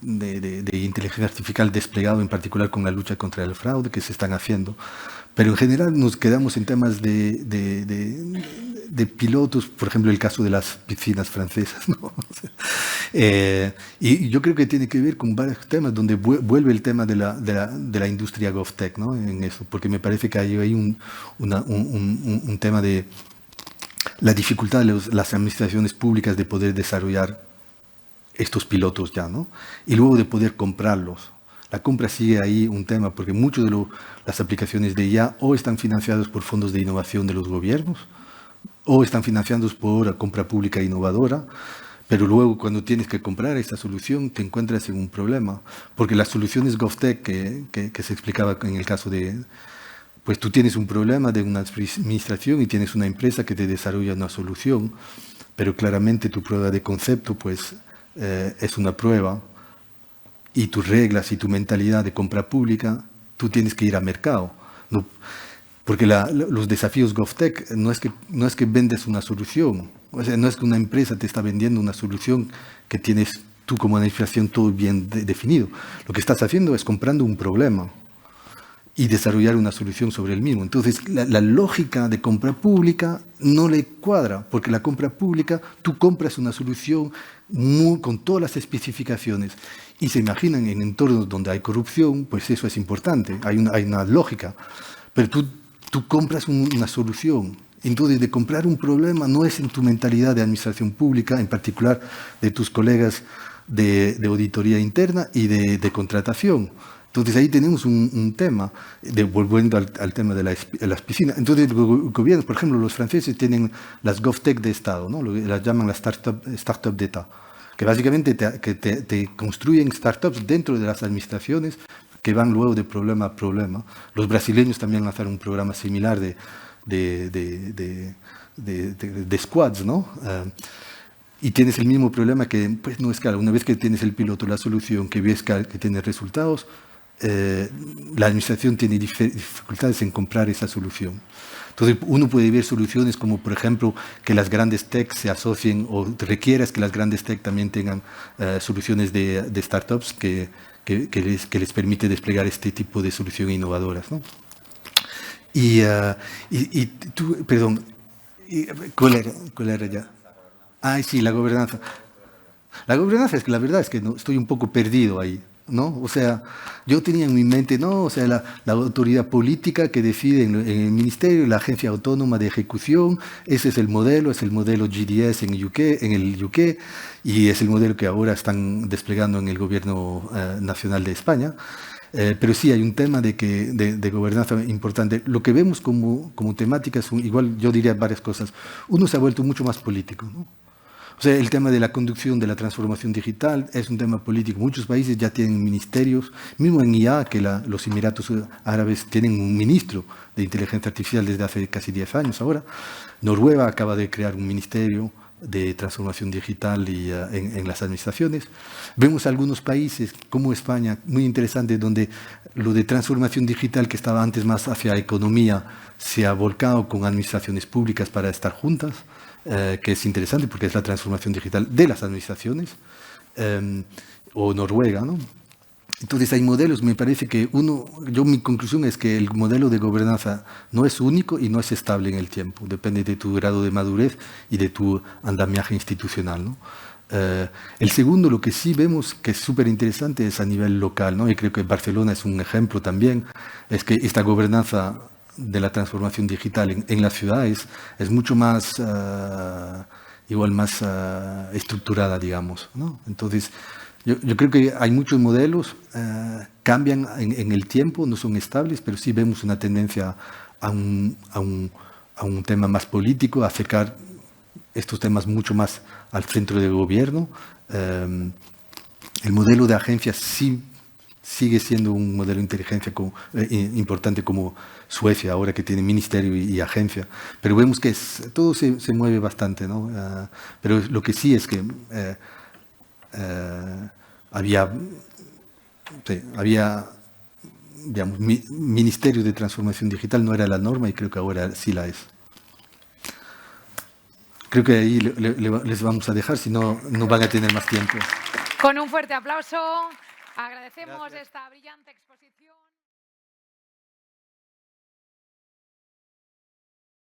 inteligencia artificial desplegado, en particular con la lucha contra el fraude que se están haciendo. Pero en general nos quedamos en temas de pilotos, por ejemplo, el caso de las piscinas francesas, ¿no? Y yo creo que tiene que ver con varios temas donde vuelve el tema de la industria GovTech, ¿no? En eso, porque me parece que hay un tema de la dificultad de las administraciones públicas de poder desarrollar estos pilotos ya, ¿no? Y luego de poder comprarlos. La compra sigue ahí un tema, porque muchas de las aplicaciones de IA o están financiadas por fondos de innovación de los gobiernos, o están financiados por compra pública innovadora, pero luego cuando tienes que comprar esa solución te encuentras en un problema, porque las soluciones GovTech que se explicaba en el caso de, pues tú tienes un problema de una administración y tienes una empresa que te desarrolla una solución, pero claramente tu prueba de concepto pues es una prueba, y tus reglas y tu mentalidad de compra pública, tú tienes que ir al mercado. ¿No? Porque los desafíos GovTech no es que vendes una solución, o sea, no es que una empresa te está vendiendo una solución que tienes tú como administración todo bien definido. Lo que estás haciendo es comprando un problema y desarrollar una solución sobre el mismo. Entonces, la lógica de compra pública no le cuadra, porque la compra pública, tú compras una solución con todas las especificaciones. Y se imaginan en entornos donde hay corrupción, pues eso es importante, hay una lógica. Pero tú compras una solución. Entonces, de comprar un problema no es en tu mentalidad de administración pública, en particular de tus colegas de auditoría interna y de contratación. Entonces, ahí tenemos un tema, volviendo al tema de las piscinas. Entonces, los gobiernos, por ejemplo, los franceses tienen las GovTech de Estado, ¿no? Las llaman las startup d'État, que básicamente te construyen startups dentro de las administraciones que van luego de problema a problema. Los brasileños también lanzaron un programa similar de squads, ¿no? Y tienes el mismo problema que pues no escala. Una vez que tienes el piloto, la solución, que ves que tiene resultados, la administración tiene dificultades en comprar esa solución. Entonces, uno puede ver soluciones como, por ejemplo, que las grandes tech se asocien o requieras que las grandes tech también tengan soluciones de startups que les permite desplegar este tipo de soluciones innovadoras, ¿no? Y tú, perdón, ¿cuál era ya? Ah, sí, la gobernanza. La gobernanza es que la verdad es que no, estoy un poco perdido ahí, ¿no? O sea, yo tenía en mi mente, ¿no? O sea, la autoridad política que decide en el ministerio, la agencia autónoma de ejecución, ese es el modelo GDS en el UK, y es el modelo que ahora están desplegando en el gobierno nacional de España. Pero sí, hay un tema de gobernanza importante. Lo que vemos como temáticas, igual yo diría varias cosas. Uno se ha vuelto mucho más político, ¿no? O sea, el tema de la conducción de la transformación digital es un tema político. Muchos países ya tienen ministerios, mismo en IA, que los Emiratos Árabes tienen un ministro de inteligencia artificial desde hace casi 10 años ahora. Noruega acaba de crear un ministerio de transformación digital y, en las administraciones. Vemos algunos países como España, muy interesante, donde lo de transformación digital que estaba antes más hacia economía se ha volcado con administraciones públicas para estar juntas. Que es interesante porque es la transformación digital de las administraciones, o Noruega, ¿no? Entonces hay modelos, me parece que mi conclusión es que el modelo de gobernanza no es único y no es estable en el tiempo, depende de tu grado de madurez y de tu andamiaje institucional, ¿no? El segundo, lo que sí vemos que es súper interesante es a nivel local, ¿no? Y creo que Barcelona es un ejemplo también, es que esta gobernanza de la transformación digital en las ciudades es mucho más, más estructurada, digamos, ¿no? Entonces, yo creo que hay muchos modelos, cambian en el tiempo, no son estables, pero sí vemos una tendencia a un tema más político, a acercar estos temas mucho más al centro del gobierno. El modelo de agencias sí sigue siendo un modelo de inteligencia importante como Suecia, ahora que tiene ministerio y agencia. Pero vemos que todo se mueve bastante, ¿no? Pero lo que sí es que había digamos, Ministerio de Transformación Digital no era la norma y creo que ahora sí la es. Creo que ahí les vamos a dejar, si no, no van a tener más tiempo. Con un fuerte aplauso, agradecemos esta brillante exposición.